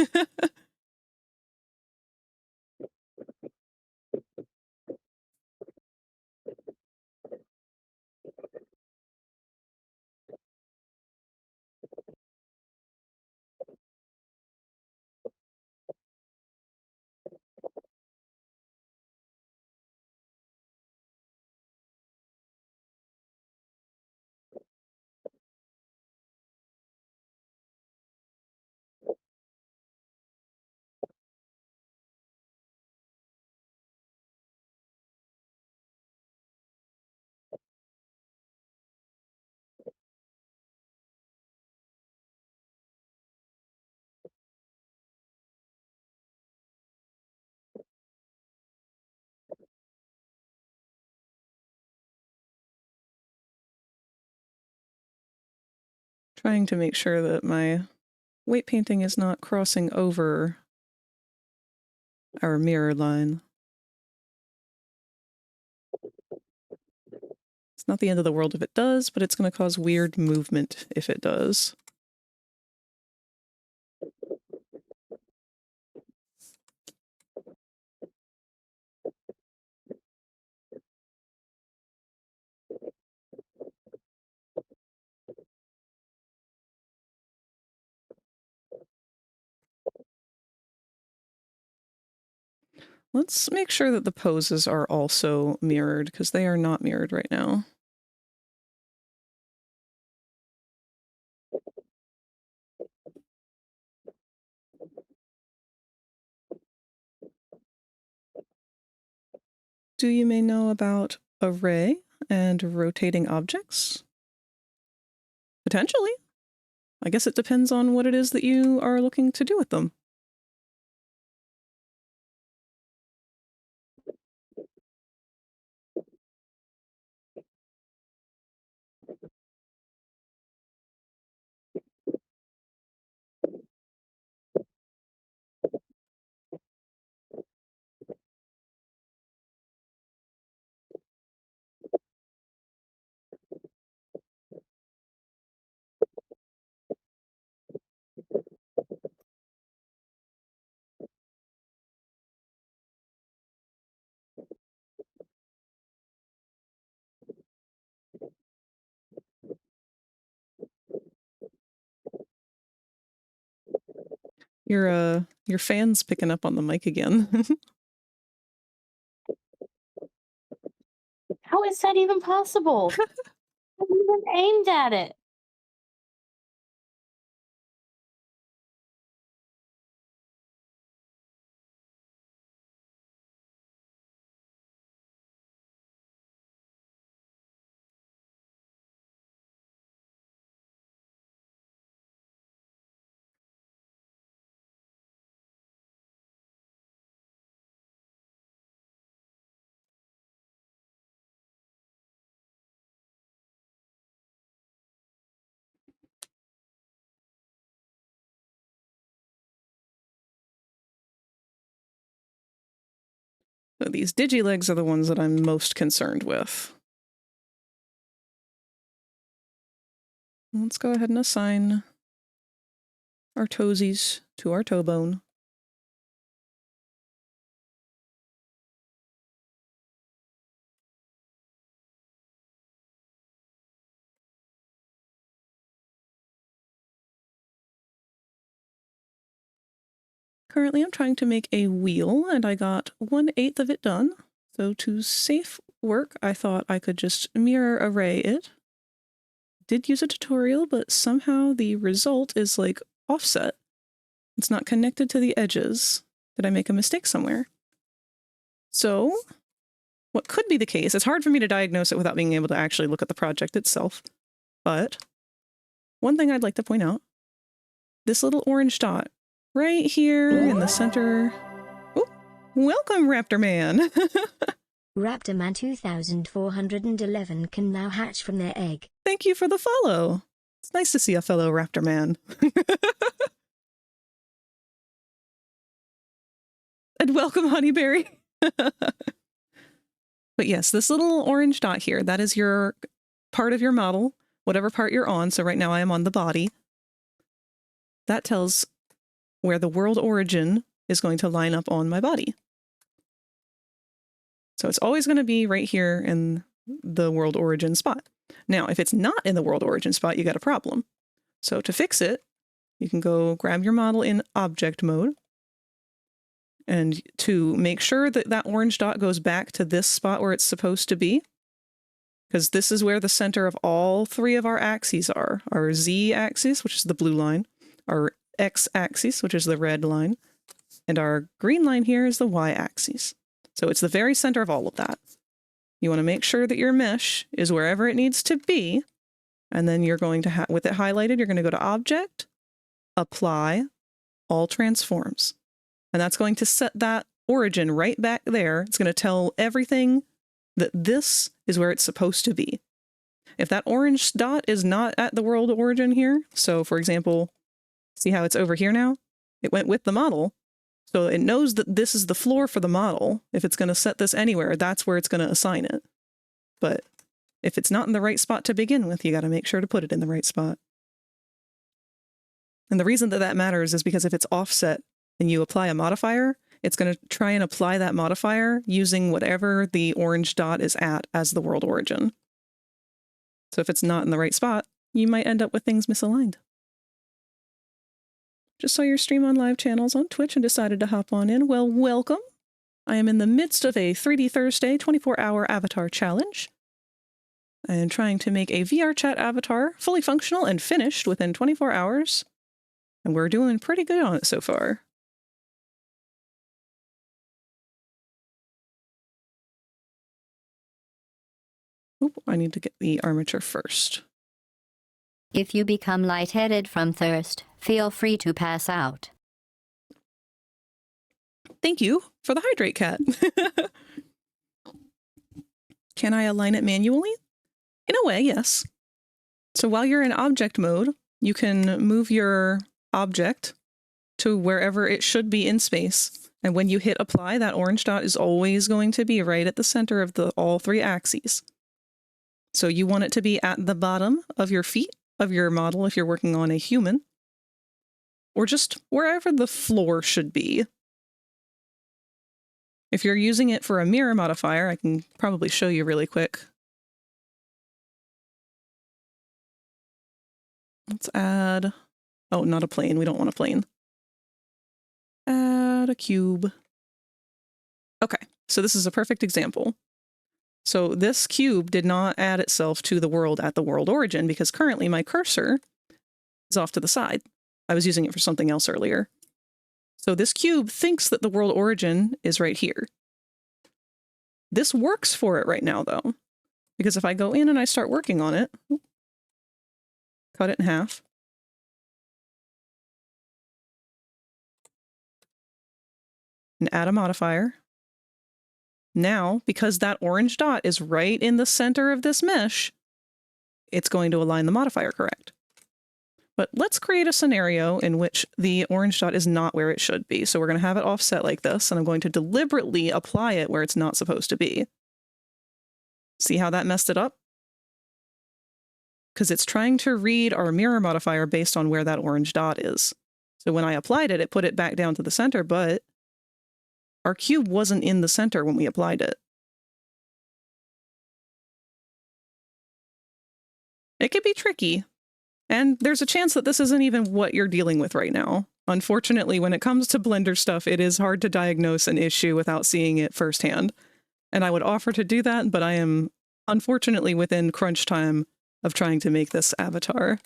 Trying to make sure that my weight painting is not crossing over our mirror line. It's not the end of the world if it does, but it's going to cause weird movement if it does. Let's make sure that the poses are also mirrored, because they are not mirrored right now. Do you may know about array and rotating objects? Potentially. I guess it depends on what it is that you are looking to do with them. Your fan's picking up on the mic again. How is that even possible? I haven't even aimed at it. So these digilegs are the ones that I'm most concerned with. Let's go ahead and assign our toesies to our toe bone. Currently, I'm trying to make a wheel, and I got 1/8 of it done. So to safe work, I thought I could just mirror array it. Did use a tutorial, but somehow the result is like offset. It's not connected to the edges. Did I make a mistake somewhere? So what could be the case, it's hard for me to diagnose it without being able to actually look at the project itself, but one thing I'd like to point out, this little orange dot right here in the center. Oh, welcome, Raptor Man. Raptor Man 2411 can now hatch from their egg. Thank you for the follow. It's nice to see a fellow Raptor Man. And welcome, Honeyberry. But yes, this little orange dot here, that is your part of your model, whatever part you're on. So right now I am on the body. That tells where the world origin is going to line up on my body. So it's always going to be right here in the world origin spot. Now, if it's not in the world origin spot, you got a problem. So to fix it, you can go grab your model in object mode. And to make sure that that orange dot goes back to this spot where it's supposed to be, because this is where the center of all three of our axes are. Our Z axis, which is the blue line, our X axis, which is the red line, and our green line here is the Y axis. So it's the very center of all of that. You want to make sure that your mesh is wherever it needs to be, and then you're going to, with it highlighted, you're going to go to Object, Apply, All Transforms. And that's going to set that origin right back there. It's going to tell everything that this is where it's supposed to be. If that orange dot is not at the world origin here, so for example, see how it's over here now? It went with the model. So it knows that this is the floor for the model. If it's going to set this anywhere, that's where it's going to assign it. But if it's not in the right spot to begin with, you got to make sure to put it in the right spot. And the reason that that matters is because if it's offset and you apply a modifier, it's going to try and apply that modifier using whatever the orange dot is at as the world origin. So if it's not in the right spot, you might end up with things misaligned. Just saw your stream on live channels on Twitch and decided to hop on in. Well, welcome. I am in the midst of a 3D Thursday 24-hour avatar challenge. I am trying to make a VRChat avatar fully functional and finished within 24 hours. And we're doing pretty good on it so far. Oop, I need to get the armature first. If you become lightheaded from thirst, feel free to pass out. Thank you for the hydrate, cat. Can I align it manually? In a way, yes. So while you're in object mode, you can move your object to wherever it should be in space. And when you hit apply, that orange dot is always going to be right at the center of all three axes. So you want it to be at the bottom of your feet of your model if you're working on a human, or just wherever the floor should be. If you're using it for a mirror modifier, I can probably show you really quick. Let's add, oh, not a plane. We don't want a plane. add a cube. Okay, so this is a perfect example. So this cube did not add itself to the world at the world origin because currently my cursor is off to the side. I was using it for something else earlier. So this cube thinks that the world origin is right here. This works for it right now, though, because if I go in and I start working on it, cut it in half, and add a modifier. Now, because that orange dot is right in the center of this mesh, it's going to align the modifier correct. But let's create a scenario in which the orange dot is not where it should be. So we're going to have it offset like this, and I'm going to deliberately apply it where it's not supposed to be. See how that messed it up? Because it's trying to read our mirror modifier based on where that orange dot is. So when I applied it, it put it back down to the center, but our cube wasn't in the center when we applied it. It can be tricky. And there's a chance that this isn't even what you're dealing with right now. Unfortunately, when it comes to Blender stuff, it is hard to diagnose an issue without seeing it firsthand. And I would offer to do that, but I am unfortunately within crunch time of trying to make this avatar.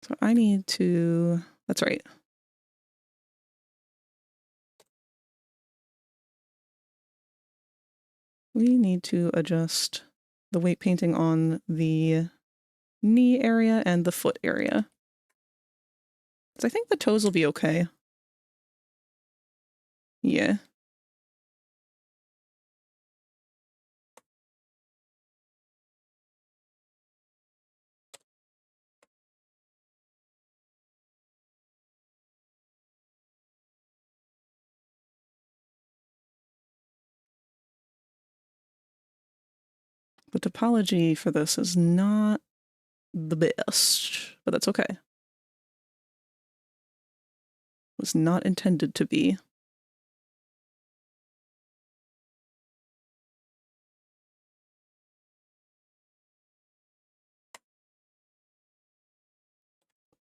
So I need to, that's right. We need to adjust the weight painting on the knee area and the foot area. So I think the toes will be okay. Yeah. The topology for this is not the best, but that's okay. It was not intended to be.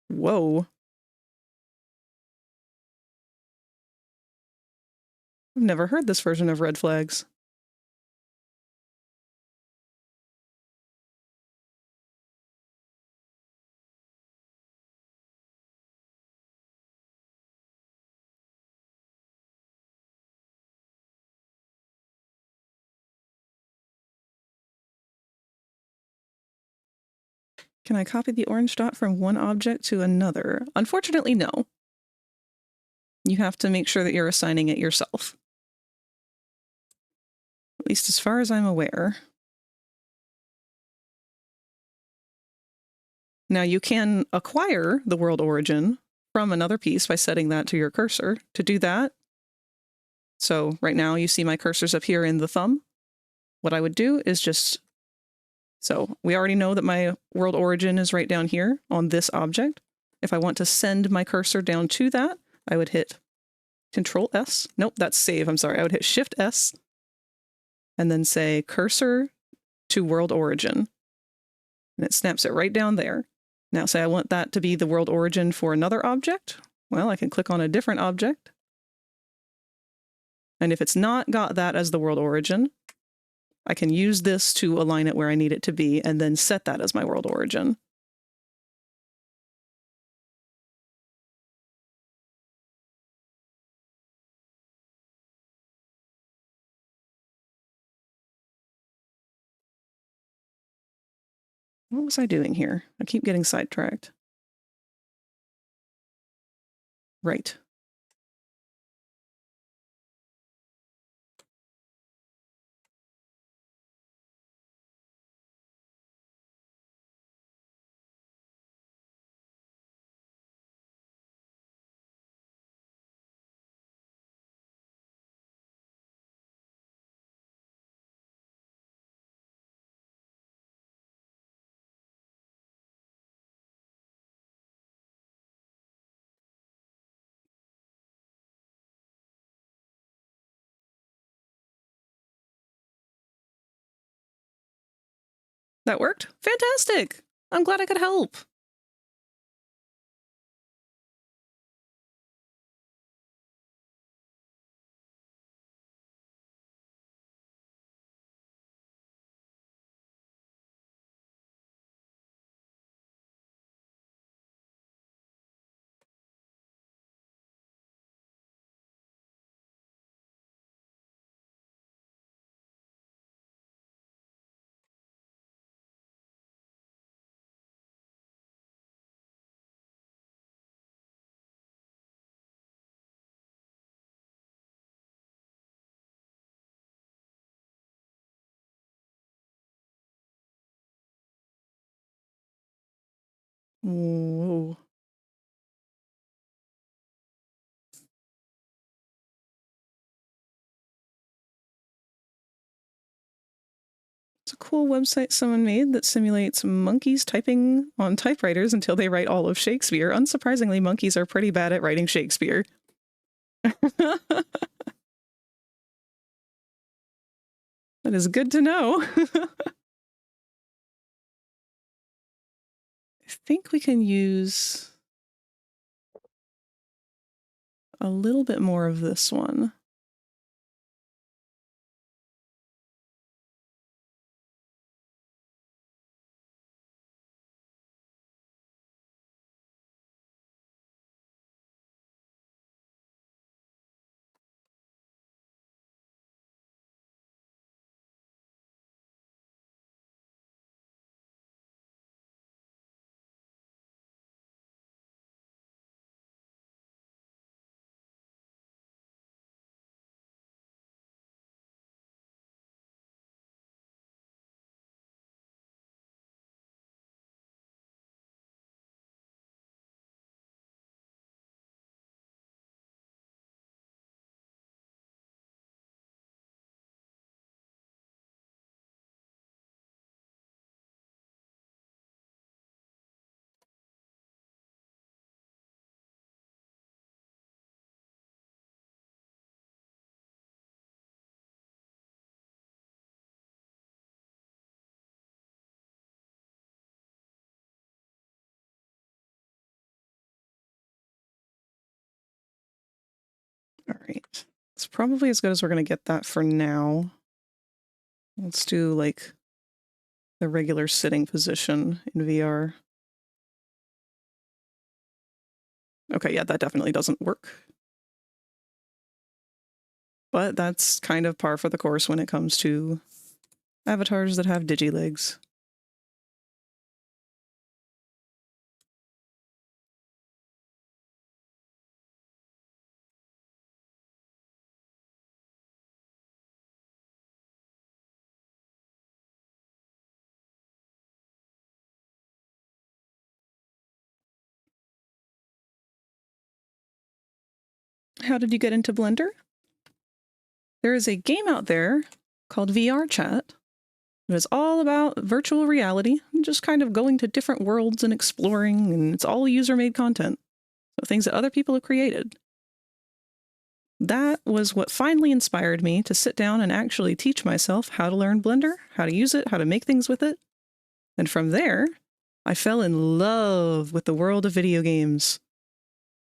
Whoa. I've never heard this version of red flags. Can I copy the orange dot from one object to another? Unfortunately, no. You have to make sure that you're assigning it yourself. At least as far as I'm aware. Now you can acquire the world origin from another piece by setting that to your cursor. To do that, so right now you see my cursor's up here in the thumb. What I would do is just, so we already know that my world origin is right down here on this object. If I want to send my cursor down to that, I would hit Control S. Nope, that's save. I'm sorry. I would hit Shift S and then say cursor to world origin. And it snaps it right down there. Now say I want that to be the world origin for another object. Well, I can click on a different object. And if it's not got that as the world origin, I can use this to align it where I need it to be and then set that as my world origin. What was I doing here? I keep getting sidetracked. Right. That worked? Fantastic! I'm glad I could help. Whoa. It's a cool website someone made that simulates monkeys typing on typewriters until they write all of Shakespeare. Unsurprisingly, monkeys are pretty bad at writing Shakespeare. That is good to know. I think we can use a little bit more of this one. All right. It's probably as good as we're going to get that for now. Let's do like the regular sitting position in VR. Okay, yeah, that definitely doesn't work. But that's kind of par for the course when it comes to avatars that have digilegs. How did you get into Blender? There is a game out there called VRChat. It is all about virtual reality, just kind of going to different worlds and exploring, and it's all user-made content. So things that other people have created. That was what finally inspired me to sit down and actually teach myself how to learn Blender, how to use it, how to make things with it. And from there, I fell in love with the world of video games.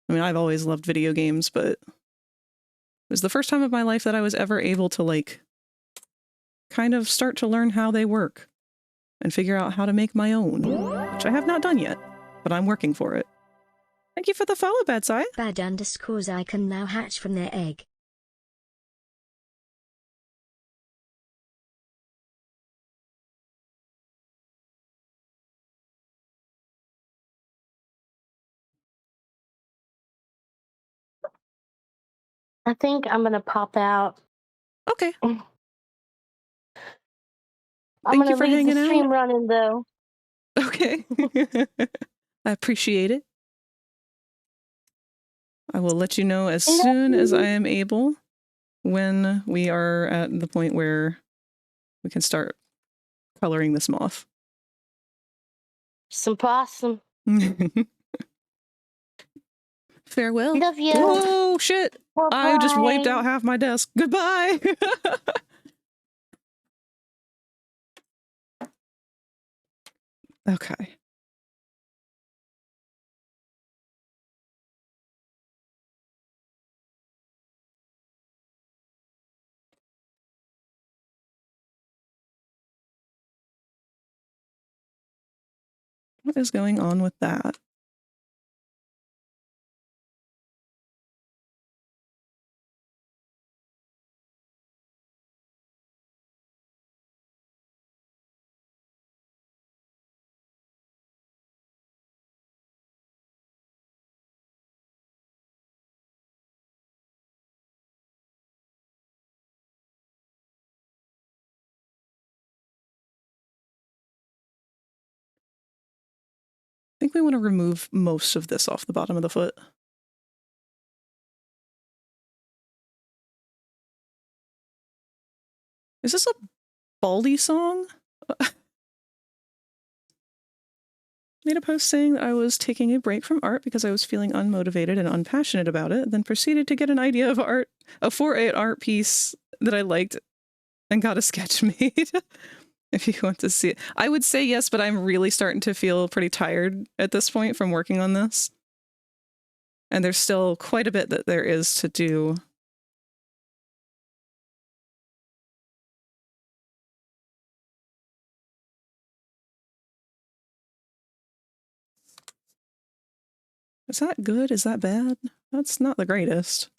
I mean, I've always loved video games, but it was the first time of my life that I was ever able to, like, kind of start to learn how they work and figure out how to make my own, which I have not done yet, but I'm working for it. Thank you for the follow, Badsai. Bad_I can now hatch from their egg. I think I'm gonna pop out. Okay. I'm Thank gonna you for leave the hanging stream out. running though. Okay. I appreciate it. I will let you know as soon as I am able when we are at the point where we can start coloring this moth. Some possum. Farewell. Love you. Whoa, shit. I just wiped Bye-bye. out half my desk. Goodbye. Okay. What is going on with that? I think we want to remove most of this off the bottom of the foot. Is this a Baldy song? Made a post saying that I was taking a break from art because I was feeling unmotivated and unpassionate about it, then proceeded to get an idea of art, for an art piece that I liked, and got a sketch made. If you want to see it. I would say yes, but I'm really starting to feel pretty tired at this point from working on this. And there's still quite a bit that there is to do. Is that good? Is that bad? That's not the greatest.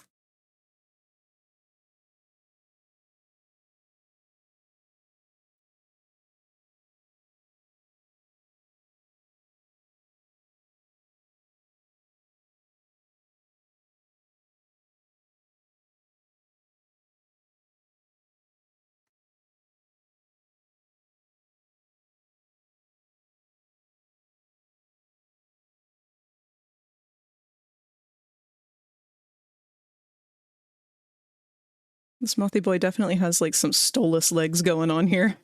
This Mothy Boy definitely has like some stolus legs going on here.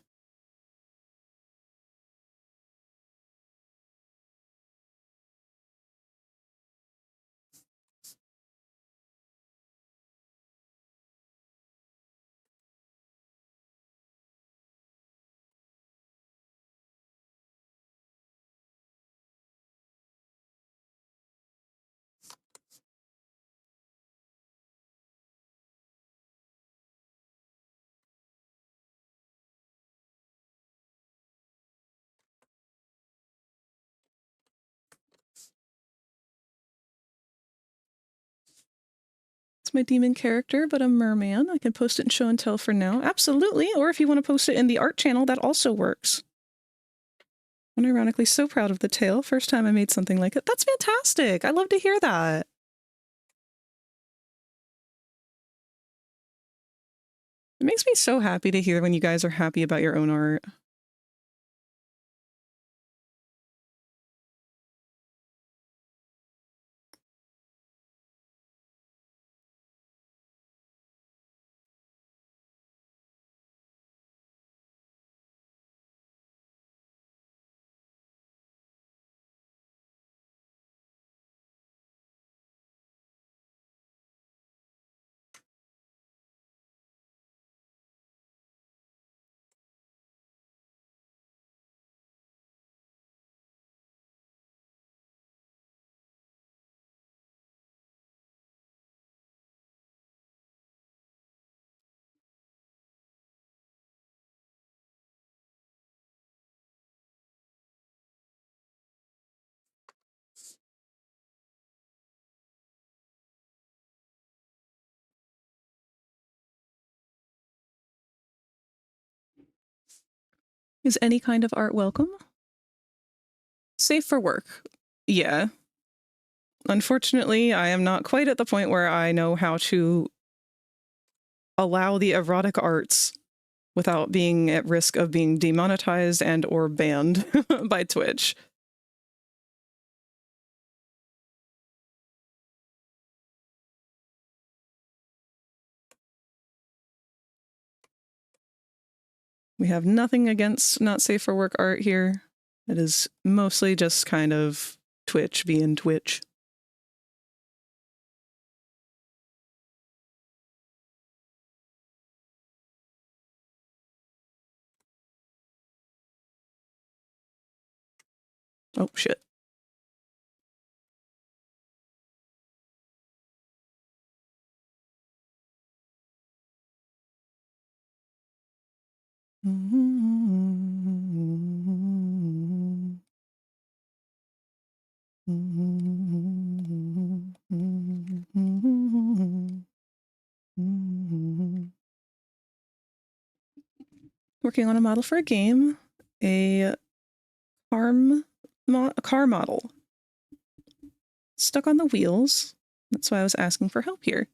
It's my demon character, but a merman. I can post it in show and tell for now. Absolutely. Or if you want to post it in the art channel, that also works. I'm ironically so proud of the tail. First time I made something like it. That's fantastic. I love to hear that. It makes me so happy to hear when you guys are happy about your own art. Is any kind of art welcome? Safe for work. Yeah. Unfortunately, I am not quite at the point where I know how to allow the erotic arts without being at risk of being demonetized and or banned by Twitch. We have nothing against not safe for work art here. It is mostly just kind of Twitch being Twitch. Oh, shit. Working on a model for a game, a car model stuck on the wheels. That's why I was asking for help here.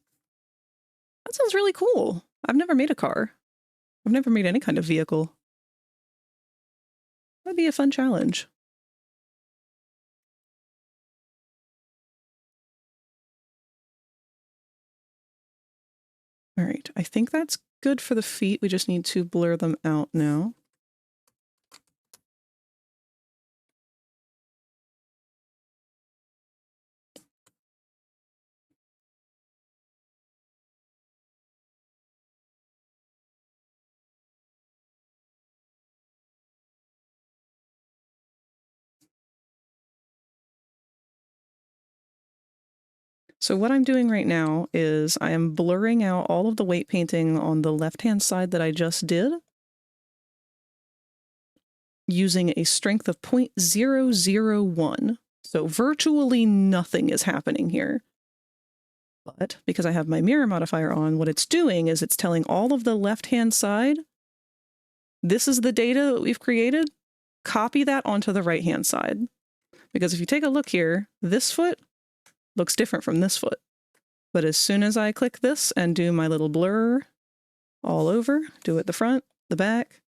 That sounds really cool. I've never made a car. I've never made any kind of vehicle. That'd be a fun challenge. All right, I think that's good for the feet. We just need to blur them out now. So what I'm doing right now is I am blurring out all of the weight painting on the left-hand side that I just did using a strength of 0.001. So virtually nothing is happening here. But because I have my mirror modifier on, what it's doing is it's telling all of the left-hand side, this is the data that we've created, copy that onto the right-hand side. Because if you take a look here, this foot looks different from this foot. But as soon as I click this and do my little blur all over, do it the front, the back,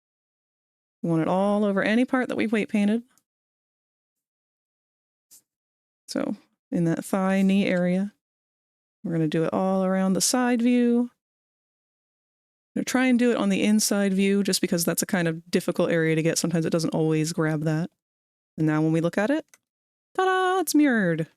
we want it all over any part that we've weight painted. So in that thigh, knee area, we're going to do it all around the side view. I'm going to try and do it on the inside view just because that's a kind of difficult area to get. Sometimes it doesn't always grab that. And now when we look at it, ta-da, it's mirrored.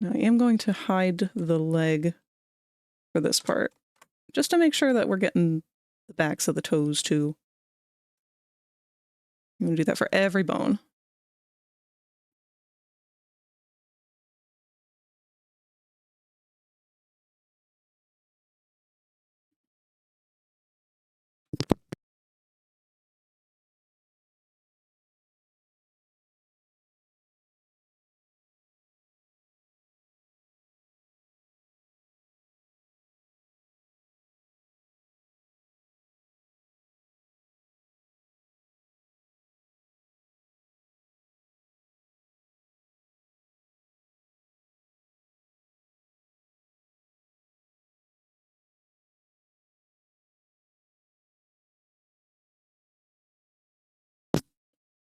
Now I am going to hide the leg for this part, just to make sure that we're getting the backs of the toes too. I'm going to do that for every bone.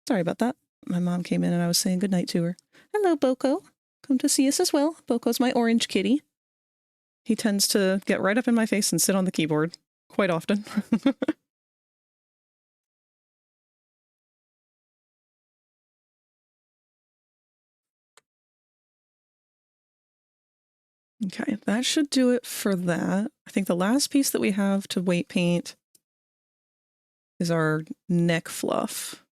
Sorry about that. My mom came in and I was saying goodnight to her. Hello, Boko. Come to see us as well. Boko's my orange kitty. He tends to get right up in my face and sit on the keyboard quite often. Okay, that should do it for that. I think the last piece that we have to weight paint is our neck fluff.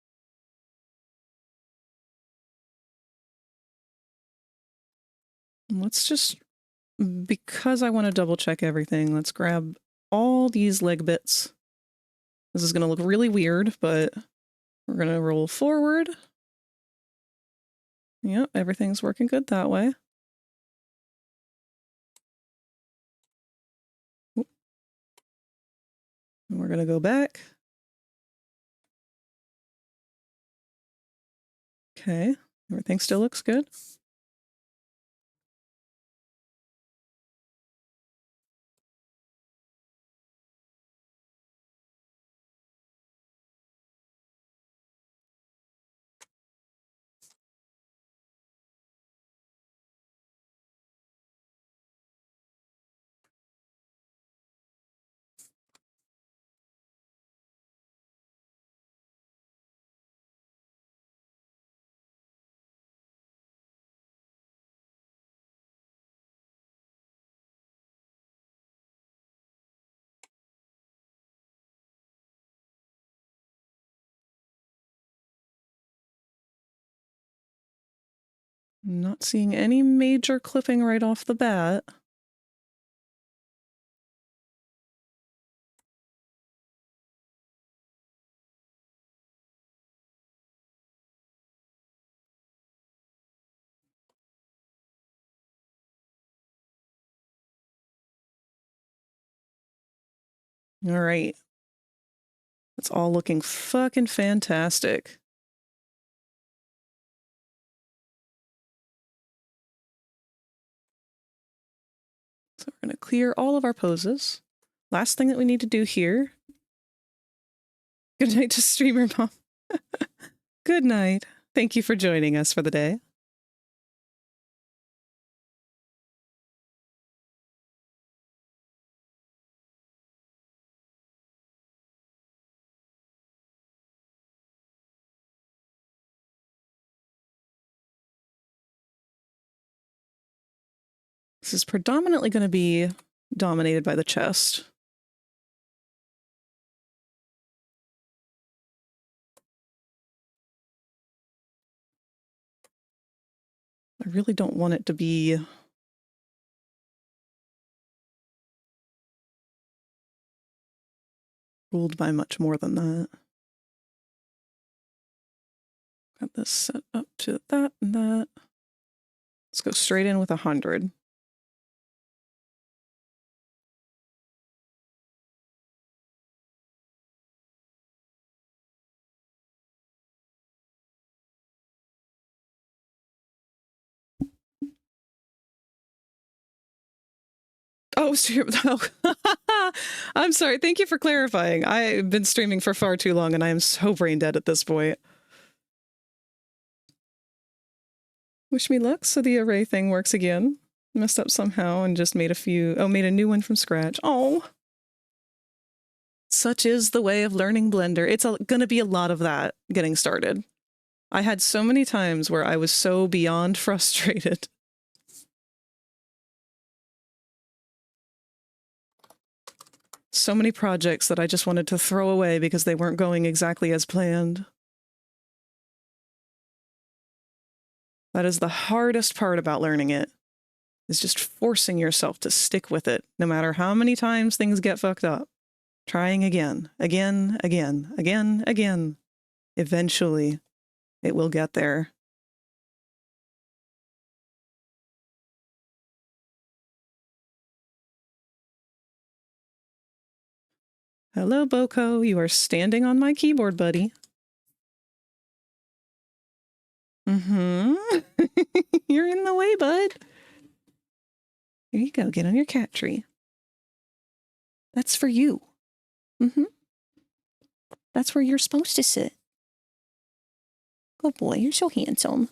Let's just, because I want to double check everything, let's grab all these leg bits. This is going to look really weird, but we're going to roll forward. Yep, everything's working good that way. Oop. And we're going to go back. Okay, everything still looks good. Not seeing any major clipping right off the bat. All right. It's all looking fucking fantastic. So we're going to clear all of our poses. Last thing that we need to do here. Good night to streamer mom. Good night. Thank you for joining us for the day. This is predominantly going to be dominated by the chest. I really don't want it to be ruled by much more than that. Got this set up to that and that. Let's go straight in with 100. Oh, I'm sorry. Thank you for clarifying. I've been streaming for far too long and I am so brain dead at this point. Wish me luck. So the array thing works again. Messed up somehow and just made made a new one from scratch. Oh. Such is the way of learning Blender. It's gonna be a lot of that getting started. I had so many times where I was so beyond frustrated. So many projects that I just wanted to throw away because they weren't going exactly as planned. That is the hardest part about learning it, is just forcing yourself to stick with it, no matter how many times things get fucked up. Trying again, again, again, again, again. Eventually, it will get there. Hello, Boko. You are standing on my keyboard, buddy. Mm-hmm. You're in the way, bud. Here you go. Get on your cat tree. That's for you. Mm-hmm. That's where you're supposed to sit. Good boy. You're so handsome.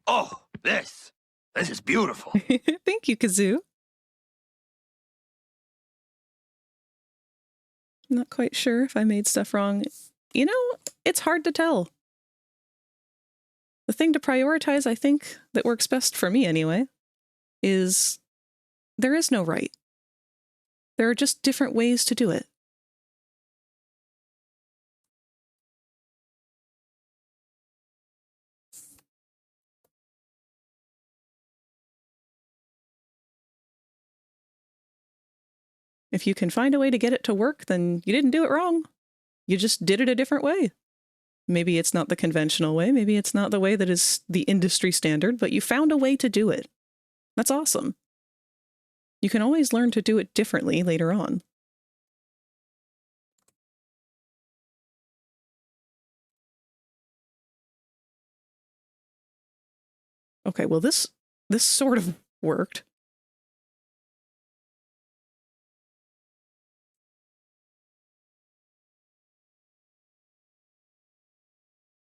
Oh, this is beautiful. Thank you, Kazoo. I'm not quite sure if I made stuff wrong. You know, it's hard to tell. The thing to prioritize, I think, that works best for me anyway, is there is no right. There are just different ways to do it. If you can find a way to get it to work, then you didn't do it wrong. You just did it a different way. Maybe it's not the conventional way. Maybe it's not the way that is the industry standard, but you found a way to do it. That's awesome. You can always learn to do it differently later on. Okay, well, this sort of worked.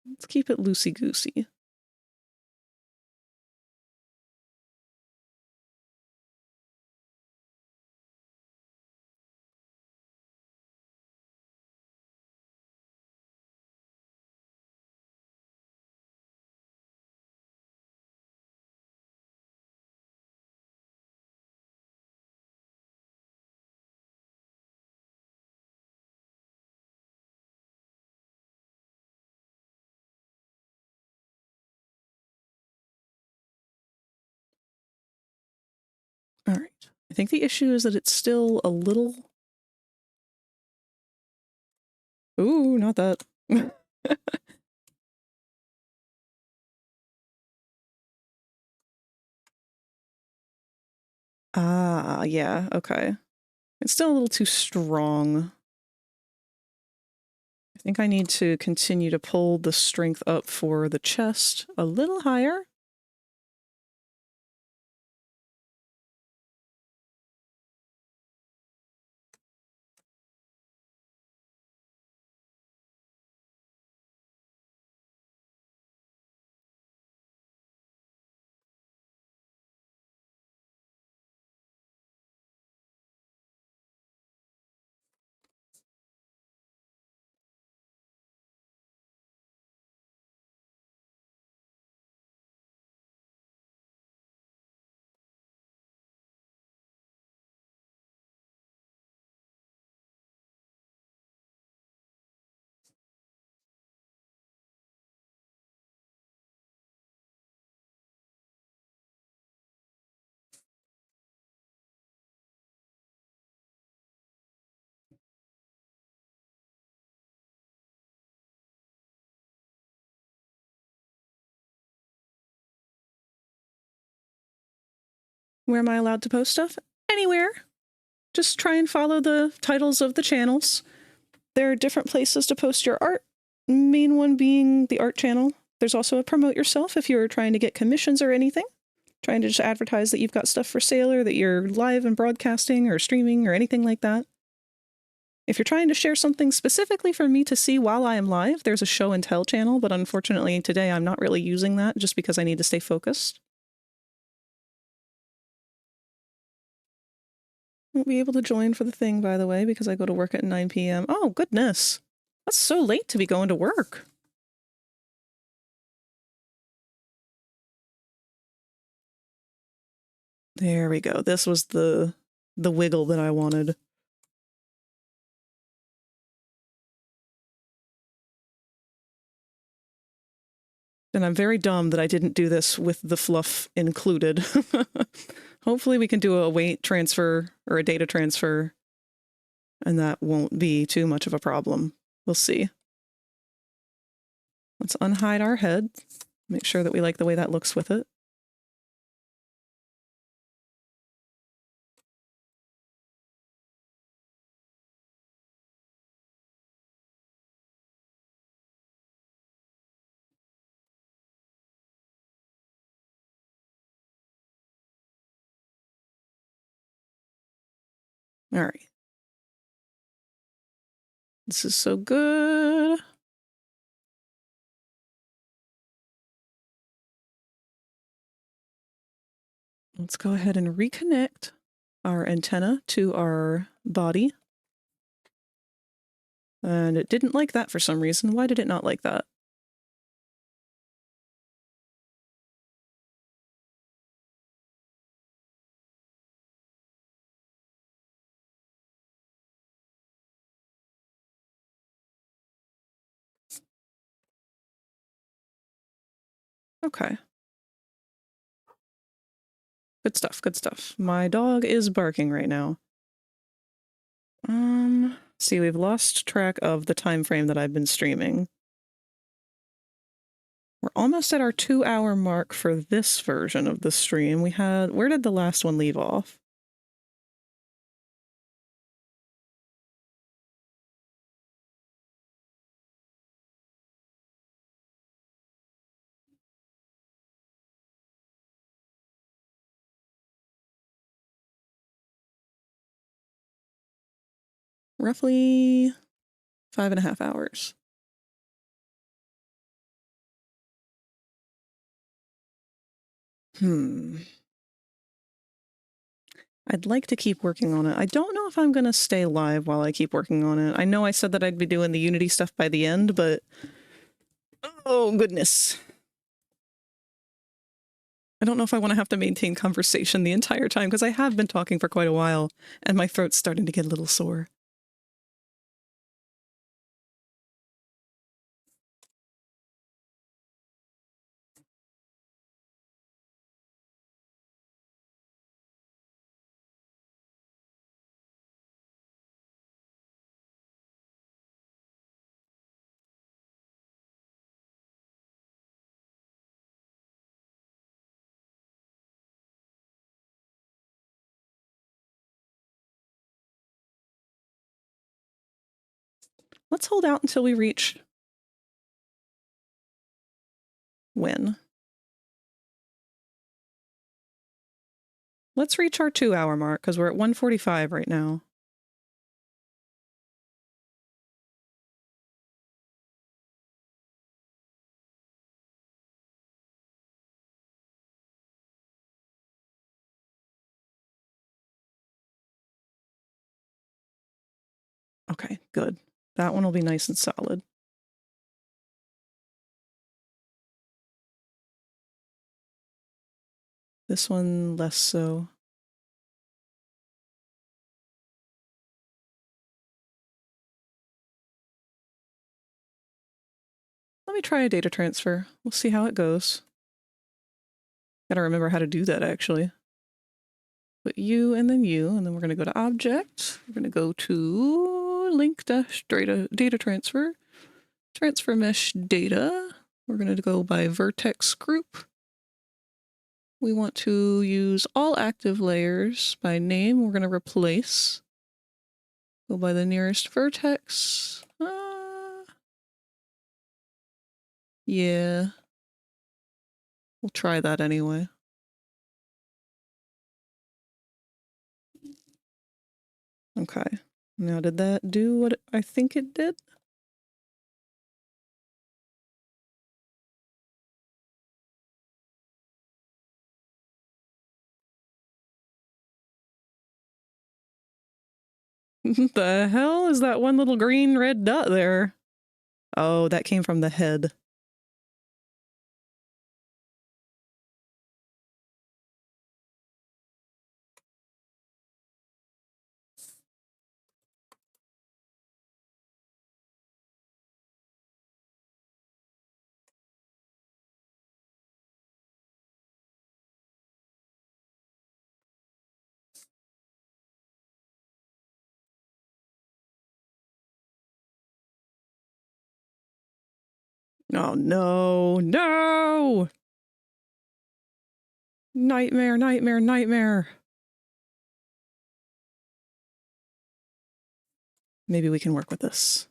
Let's keep it loosey-goosey. All right. I think the issue is that it's still a little... Ooh, not that. Ah, yeah, okay. It's still a little too strong. I think I need to continue to pull the strength up for the chest a little higher. Where am I allowed to post stuff? Anywhere. Just try and follow the titles of the channels. There are different places to post your art. Main one being the art channel. There's also a promote yourself if you're trying to get commissions or anything. Trying to just advertise that you've got stuff for sale or that you're live and broadcasting or streaming or anything like that. If you're trying to share something specifically for me to see while I am live, there's a show and tell channel, but unfortunately today I'm not really using that just because I need to stay focused. Won't be able to join for the thing, by the way, because I go to work at 9 p.m. Oh, goodness. That's so late to be going to work. There we go. This was the wiggle that I wanted. And I'm very dumb that I didn't do this with the fluff included. Hopefully we can do a weight transfer or a data transfer, and that won't be too much of a problem. We'll see. Let's unhide our head. Make sure that we like the way that looks with it. All right. This is so good. Let's go ahead and reconnect our antenna to our body. And it didn't like that for some reason. Why did it not like that? Okay. Good stuff, good stuff. My dog is barking right now. See, we've lost track of the time frame that I've been streaming. We're almost at our 2-hour mark for this version of the stream. Where did the last one leave off? Roughly 5.5 hours. I'd like to keep working on it. I don't know if I'm going to stay live while I keep working on it. I know I said that I'd be doing the Unity stuff by the end, but... oh, goodness. I don't know if I want to have to maintain conversation the entire time, because I have been talking for quite a while, and my throat's starting to get a little sore. Let's hold out until we reach when? Let's reach our 2-hour mark because we're at 1:45 right now. Okay, good. That one will be nice and solid. This one less so. Let me try a data transfer. We'll see how it goes. Gotta remember how to do that, actually. Put you, and then we're going to go to Object. We're going to go to Link-Data Transfer. Transfer Mesh Data. We're going to go by Vertex Group. We want to use all active layers by name. We're going to replace. Go by the nearest vertex. Yeah. We'll try that anyway. Okay. Now, did that do what I think it did? The hell is that one little green red dot there? Oh, that came from the head. Oh, no, no! Nightmare, nightmare, nightmare. Maybe we can work with this.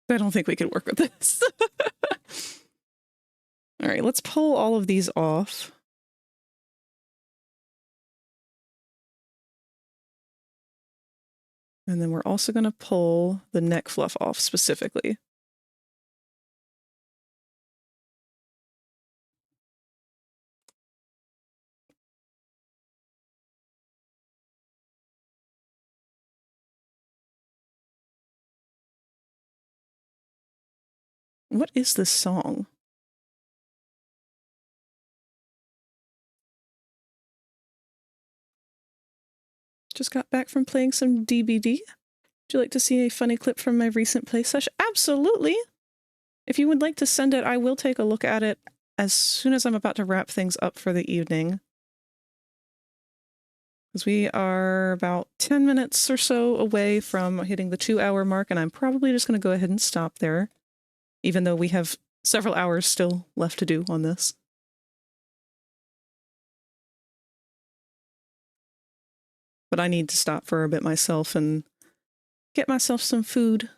I don't think we can work with this. All right, let's pull all of these off. And then we're also going to pull the neck fluff off specifically. What is this song? Just got back from playing some DBD. Would you like to see a funny clip from my recent play session? Absolutely! If you would like to send it, I will take a look at it as soon as I'm about to wrap things up for the evening. Because we are about 10 minutes or so away from hitting the 2-hour mark, and I'm probably just going to go ahead and stop there, even though we have several hours still left to do on this. But I need to stop for a bit myself and get myself some food.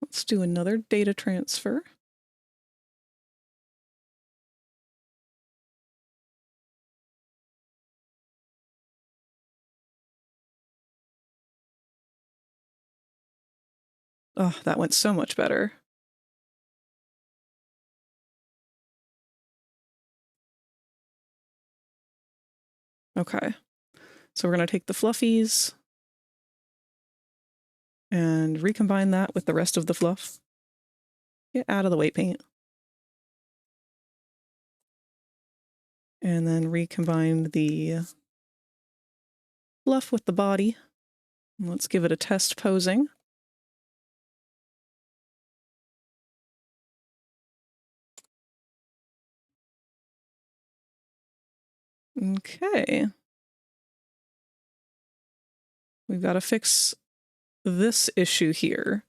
Let's do another data transfer. Oh, that went so much better. Okay. So we're going to take the fluffies and recombine that with the rest of the fluff. Get out of the weight paint. And then recombine the fluff with the body. Let's give it a test posing. Okay. We've got to fix this issue here.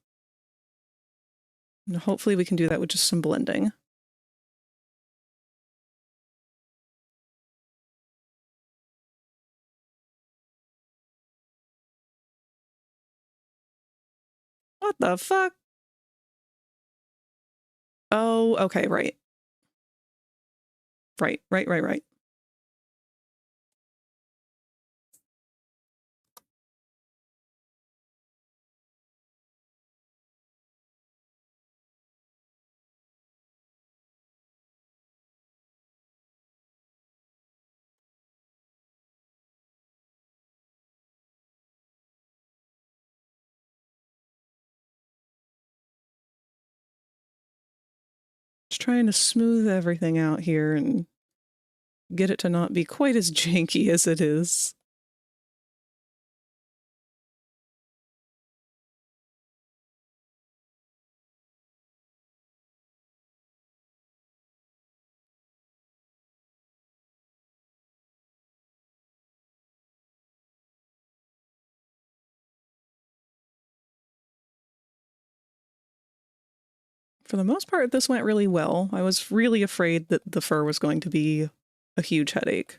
And hopefully we can do that with just some blending. What the fuck? Oh, okay, right. Right. Just trying to smooth everything out here and get it to not be quite as janky as it is. For the most part, this went really well. I was really afraid that the fur was going to be a huge headache.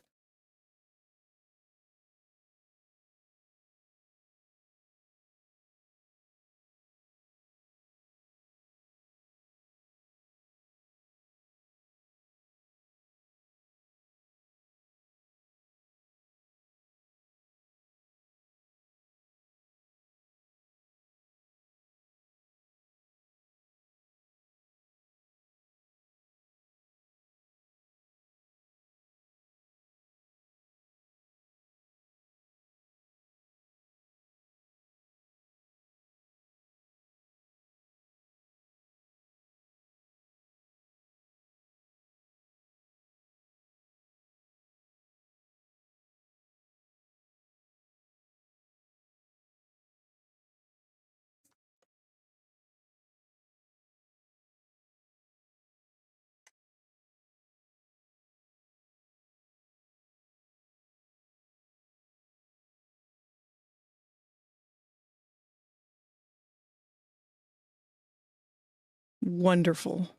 Wonderful.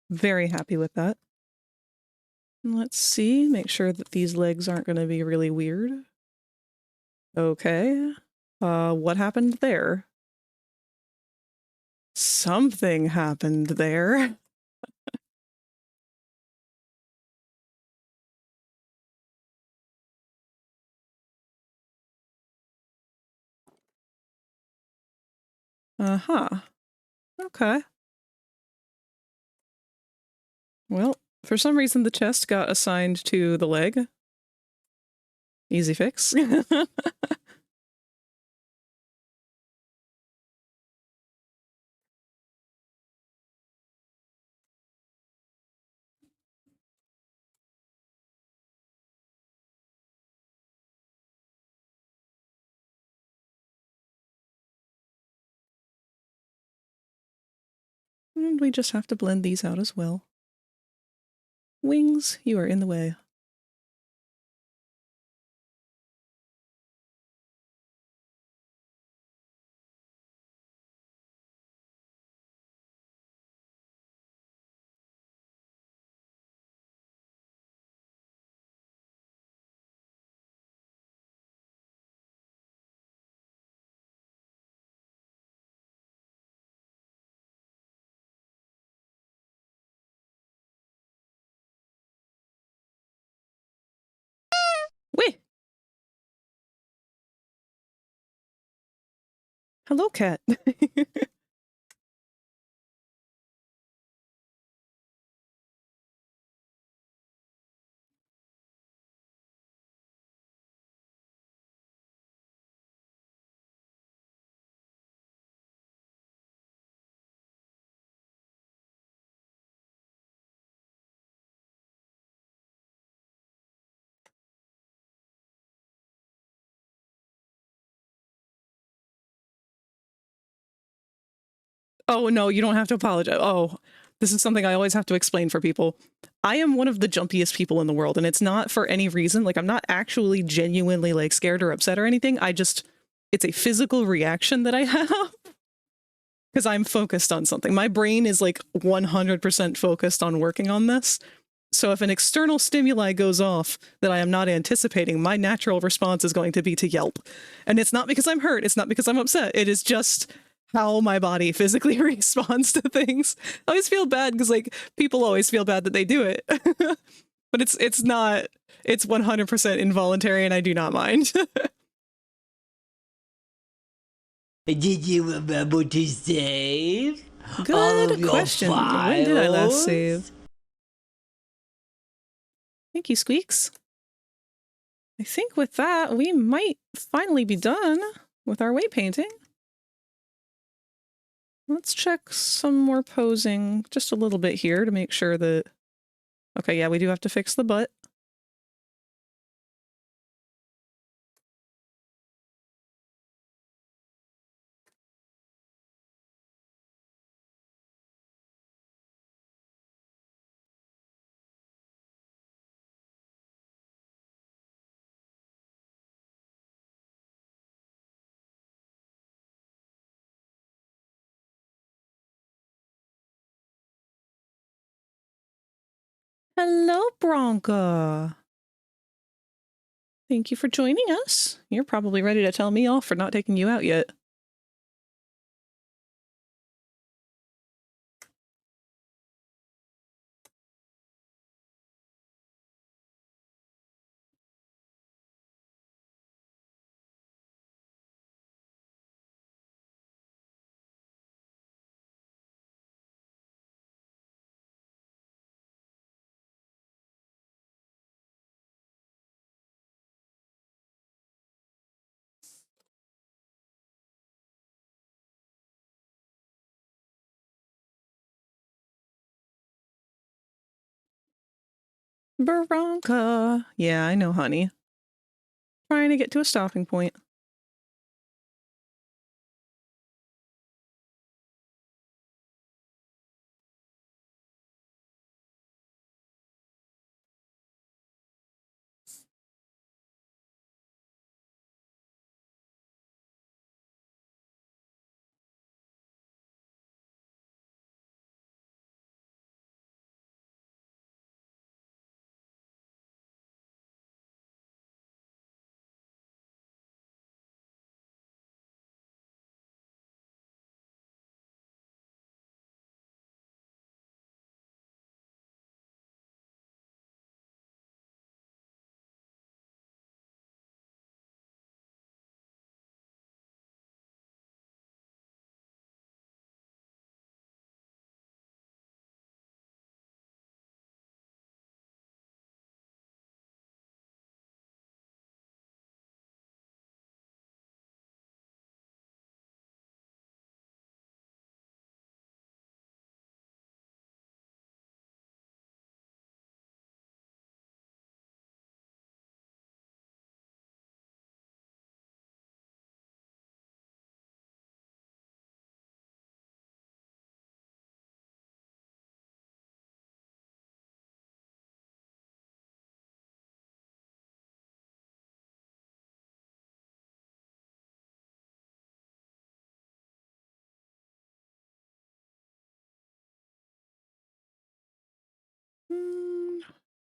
Very happy with that. Let's see, make sure that these legs aren't going to be really weird. Okay. What happened there? Something happened there. Uh-huh. Okay. Well, for some reason the chest got assigned to the leg. Easy fix. And we just have to blend these out as well. Wings, you are in the way. Wait. Hello, cat. Oh, no, you don't have to apologize. Oh, this is something I always have to explain for people. I am one of the jumpiest people in the world, and it's not for any reason. Like, I'm not actually genuinely, like, scared or upset or anything. It's a physical reaction that I have because I'm focused on something. My brain is, like, 100% focused on working on this. So if an external stimuli goes off that I am not anticipating, my natural response is going to be to yelp. And it's not because I'm hurt. It's not because I'm upset. It is just how my body physically responds to things. I always feel bad because like people always feel bad that they do it. But it's not, it's 100% involuntary and I do not mind. Did you remember to save all Good of your question. When did I last files? save? Thank you, Squeaks. I think with that, we might finally be done with our weight painting. Let's check some more posing just a little bit here to make sure that... Okay, yeah, we do have to fix the butt. Hello, Bronca. Thank you for joining us. You're probably ready to tell me off for not taking you out yet. Bronca. Yeah, I know, honey. Trying to get to a stopping point.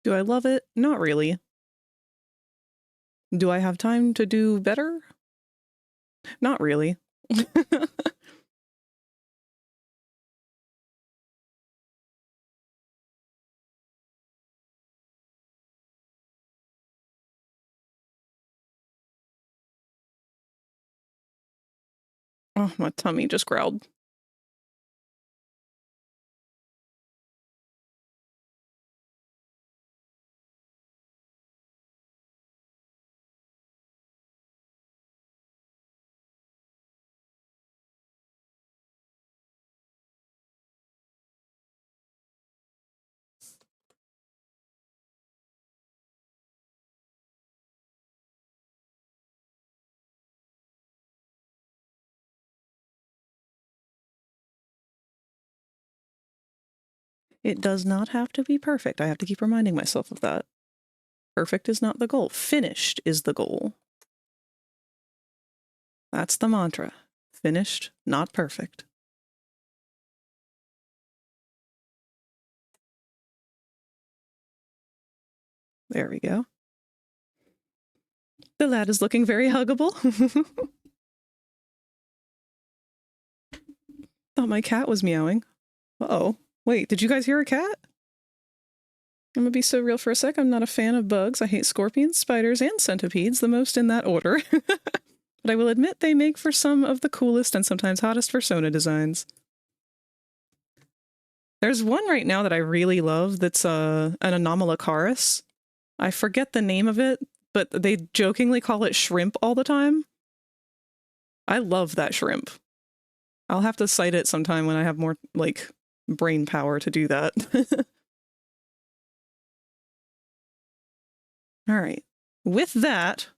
Do I love it? Not really. Do I have time to do better? Not really. Oh, my tummy just growled. It does not have to be perfect. I have to keep reminding myself of that. Perfect is not the goal. Finished is the goal. That's the mantra. Finished, not perfect. There we go. The lad is looking very huggable. thought my cat was meowing. Uh-oh. Wait, did you guys hear a cat? I'm gonna be so real for a sec. I'm not a fan of bugs. I hate scorpions, spiders, and centipedes, the most in that order. But I will admit they make for some of the coolest and sometimes hottest persona designs. There's one right now that I really love that's an Anomalocaris. I forget the name of it, but they jokingly call it shrimp all the time. I love that shrimp. I'll have to cite it sometime when I have more, like, brain power to do that. All right. With that,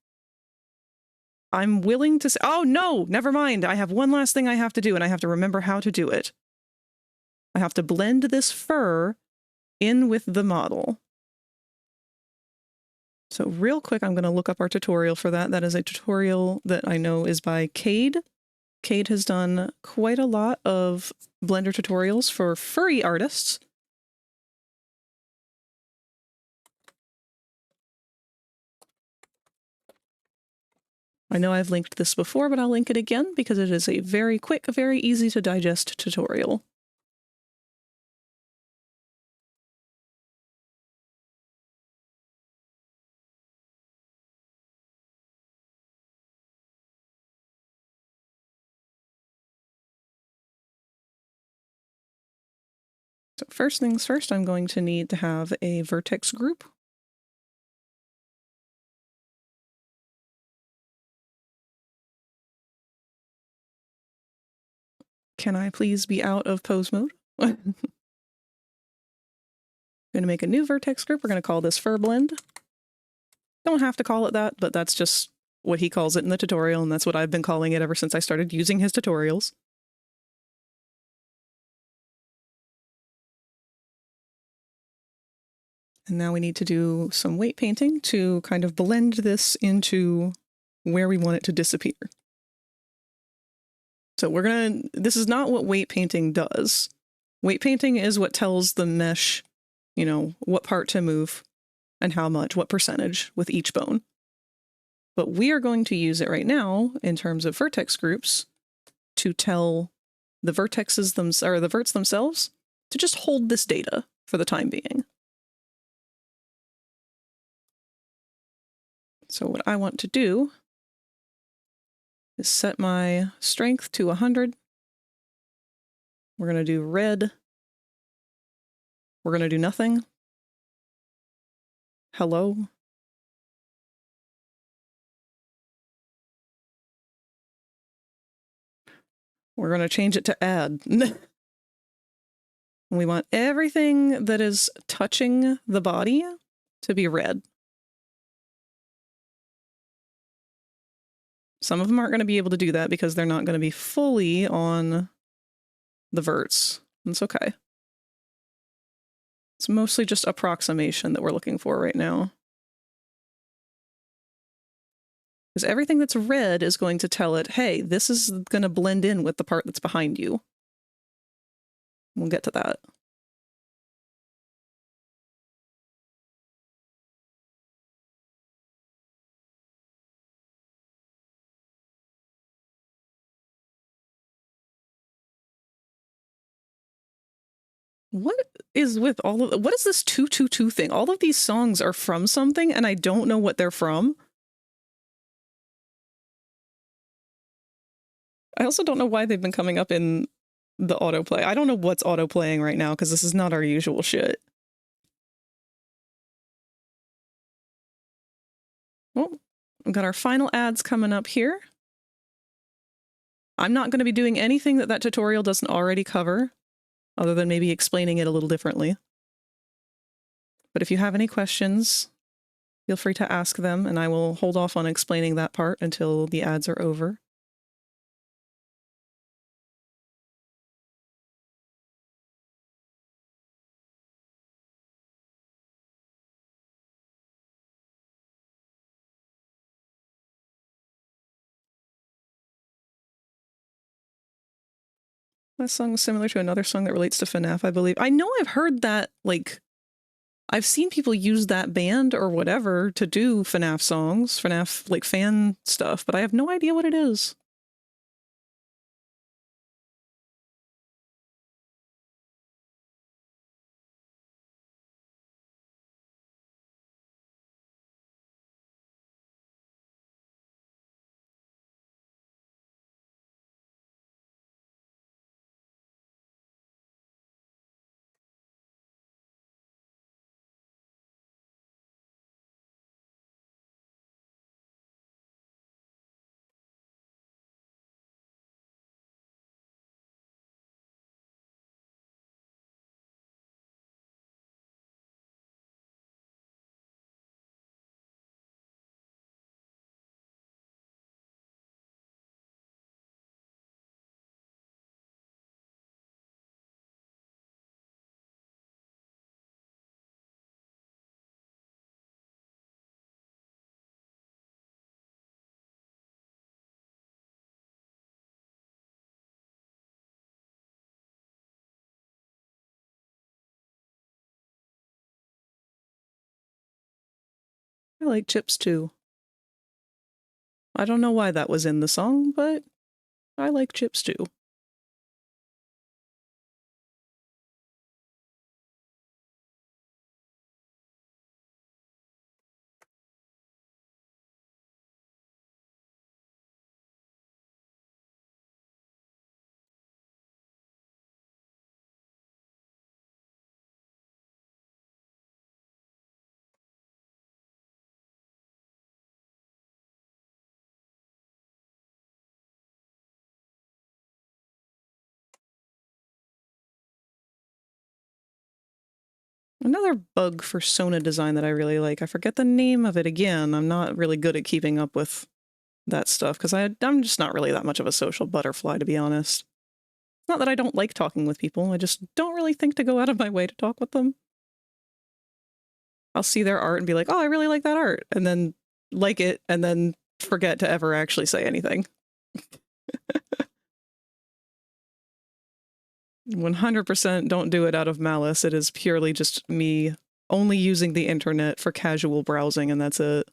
I'm willing to say, oh no, never mind. I have one last thing I have to do, and I have to remember how to do it. I have to blend this fur in with the model. So real quick, I'm going to look up our tutorial for that. That is a tutorial that I know is by Cade. Cade has done quite a lot of Blender tutorials for furry artists. I know I've linked this before, but I'll link it again because it is a very quick, very easy to digest tutorial. So first things first, I'm going to need to have a vertex group. Can I please be out of pose mode? I'm going to make a new vertex group. We're going to call this fur blend. Don't have to call it that, but that's just what he calls it in the tutorial, and that's what I've been calling it ever since I started using his tutorials. And now we need to do some weight painting to kind of blend this into where we want it to disappear. So we're gonna, this is not what weight painting does. Weight painting is what tells the mesh, you know, what part to move and how much, what percentage with each bone. But we are going to use it right now in terms of vertex groups to tell the vertexes or the verts themselves to just hold this data for the time being. So what I want to do is set my strength to 100. We're going to do red. We're going to do nothing. Hello. We're going to change it to add. We want everything that is touching the body to be red. Some of them aren't going to be able to do that because they're not going to be fully on the verts. It's okay. It's mostly just approximation that we're looking for right now. Because everything that's red is going to tell it, hey, this is going to blend in with the part that's behind you. We'll get to that. What is with all of, what is this 222 thing? All of these songs are from something and I don't know what they're from. I also don't know why they've been coming up in the autoplay. I don't know what's autoplaying right now because this is not our usual shit. Well, we've got our final ads coming up here. I'm not going to be doing anything that tutorial doesn't already cover, other than maybe explaining it a little differently. But if you have any questions, feel free to ask them, and I will hold off on explaining that part until the ads are over. That song is similar to another song that relates to FNAF, I believe. I know I've heard that, like, I've seen people use that band or whatever to do FNAF songs, FNAF, like, fan stuff, but I have no idea what it is. I like chips too. I don't know why that was in the song, but I like chips too. Another bug for Sona design that I really like. I forget the name of it again. I'm not really good at keeping up with that stuff because I'm just not really that much of a social butterfly, to be honest. Not that I don't like talking with people. I just don't really think to go out of my way to talk with them. I'll see their art and be like, oh, I really like that art. And then like it and then forget to ever actually say anything. 100% don't do it out of malice. It is purely just me only using the internet for casual browsing, and that's it.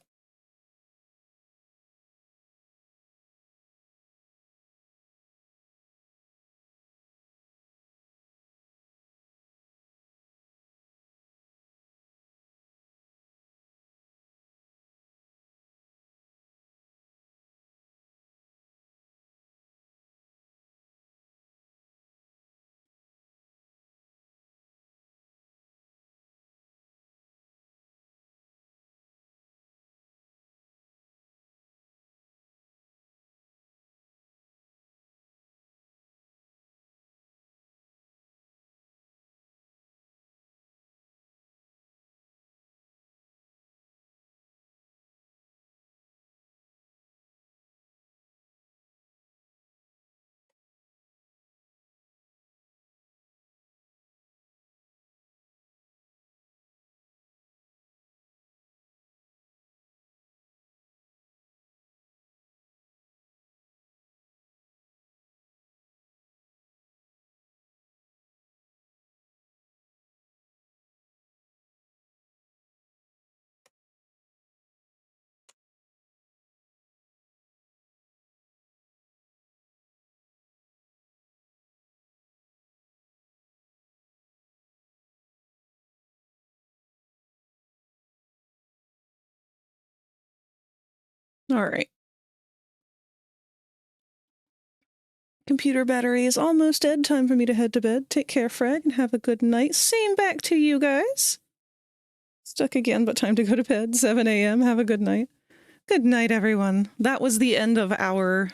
All right. Computer battery is almost dead. Time for me to head to bed. Take care, Fred, and have a good night. Same back to you guys. Stuck again, but time to go to bed. 7 a.m. Have a good night. Good night, everyone. That was the end of our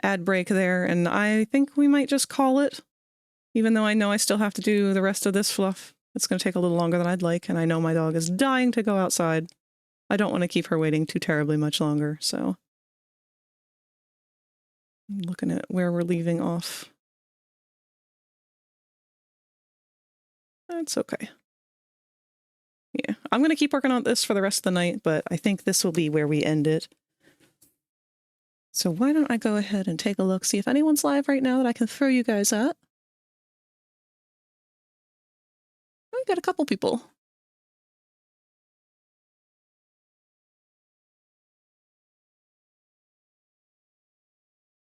ad break there, and I think we might just call it. Even though I know I still have to do the rest of this fluff. It's going to take a little longer than I'd like, and I know my dog is dying to go outside. I don't want to keep her waiting too terribly much longer, so... I'm looking at where we're leaving off. That's okay. Yeah, I'm going to keep working on this for the rest of the night, but I think this will be where we end it. So why don't I go ahead and take a look, see if anyone's live right now that I can throw you guys at. Oh, we got a couple people.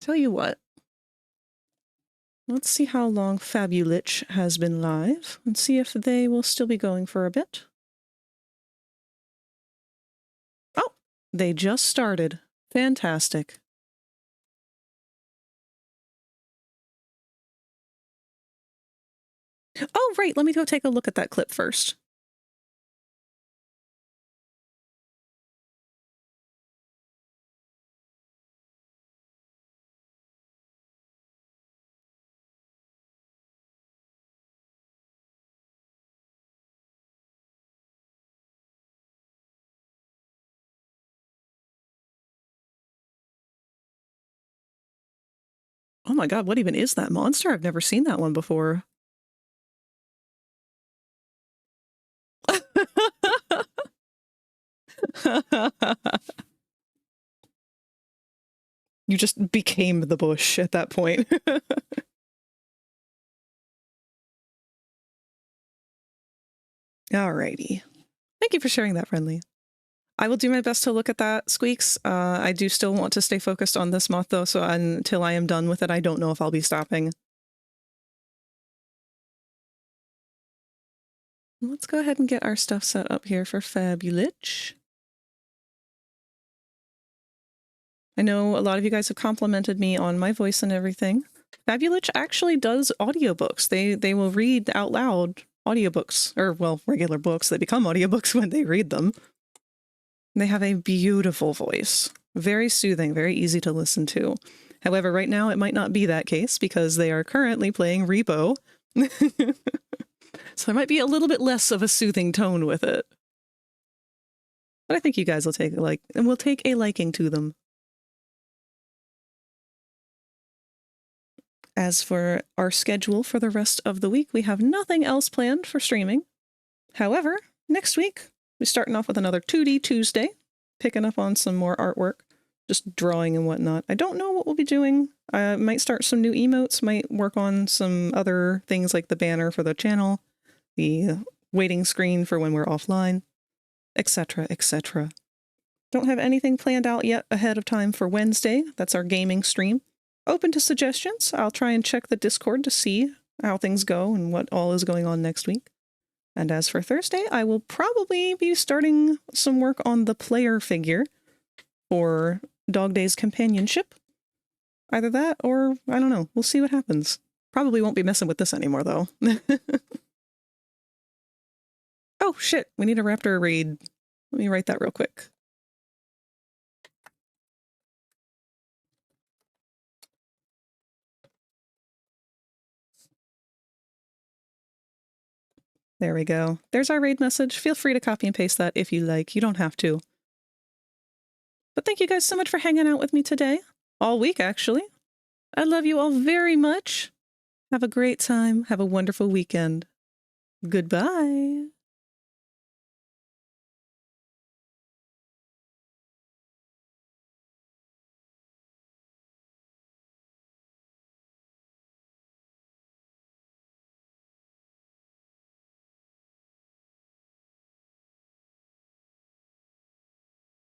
Tell you what. Let's see how long Fabulich has been live and see if they will still be going for a bit. Oh, they just started. Fantastic. Oh, right. Let me go take a look at that clip first. Oh my god, what even is that monster? I've never seen that one before. You just became the bush at that point. Alrighty. Thank you for sharing that, Friendly. I will do my best to look at that, Squeaks. I do still want to stay focused on this month, though, so until I am done with it, I don't know if I'll be stopping. Let's go ahead and get our stuff set up here for Fabulich. I know a lot of you guys have complimented me on my voice and everything. Fabulich actually does audiobooks. They will read out loud audiobooks, or, well, regular books. They become audiobooks when they read them. They have a beautiful voice. Very soothing, very easy to listen to. However, right now it might not be that case because they are currently playing Repo. So there might be a little bit less of a soothing tone with it. But I think you guys will take a liking to them. As for our schedule for the rest of the week, we have nothing else planned for streaming. However, next week, we're starting off with another 2D Tuesday, picking up on some more artwork, just drawing and whatnot. I don't know what we'll be doing. I might start some new emotes, might work on some other things like the banner for the channel, the waiting screen for when we're offline, etc., etc. Don't have anything planned out yet ahead of time for Wednesday. That's our gaming stream. Open to suggestions. I'll try and check the Discord to see how things go and what all is going on next week. And as for Thursday, I will probably be starting some work on the player figure for Dog Days Companionship. Either that or, I don't know, we'll see what happens. Probably won't be messing with this anymore, though. Oh, shit, we need a raptor raid. Let me write that real quick. There we go. There's our raid message. Feel free to copy and paste that if you like. You don't have to. But thank you guys so much for hanging out with me today. All week, actually. I love you all very much. Have a great time. Have a wonderful weekend. Goodbye.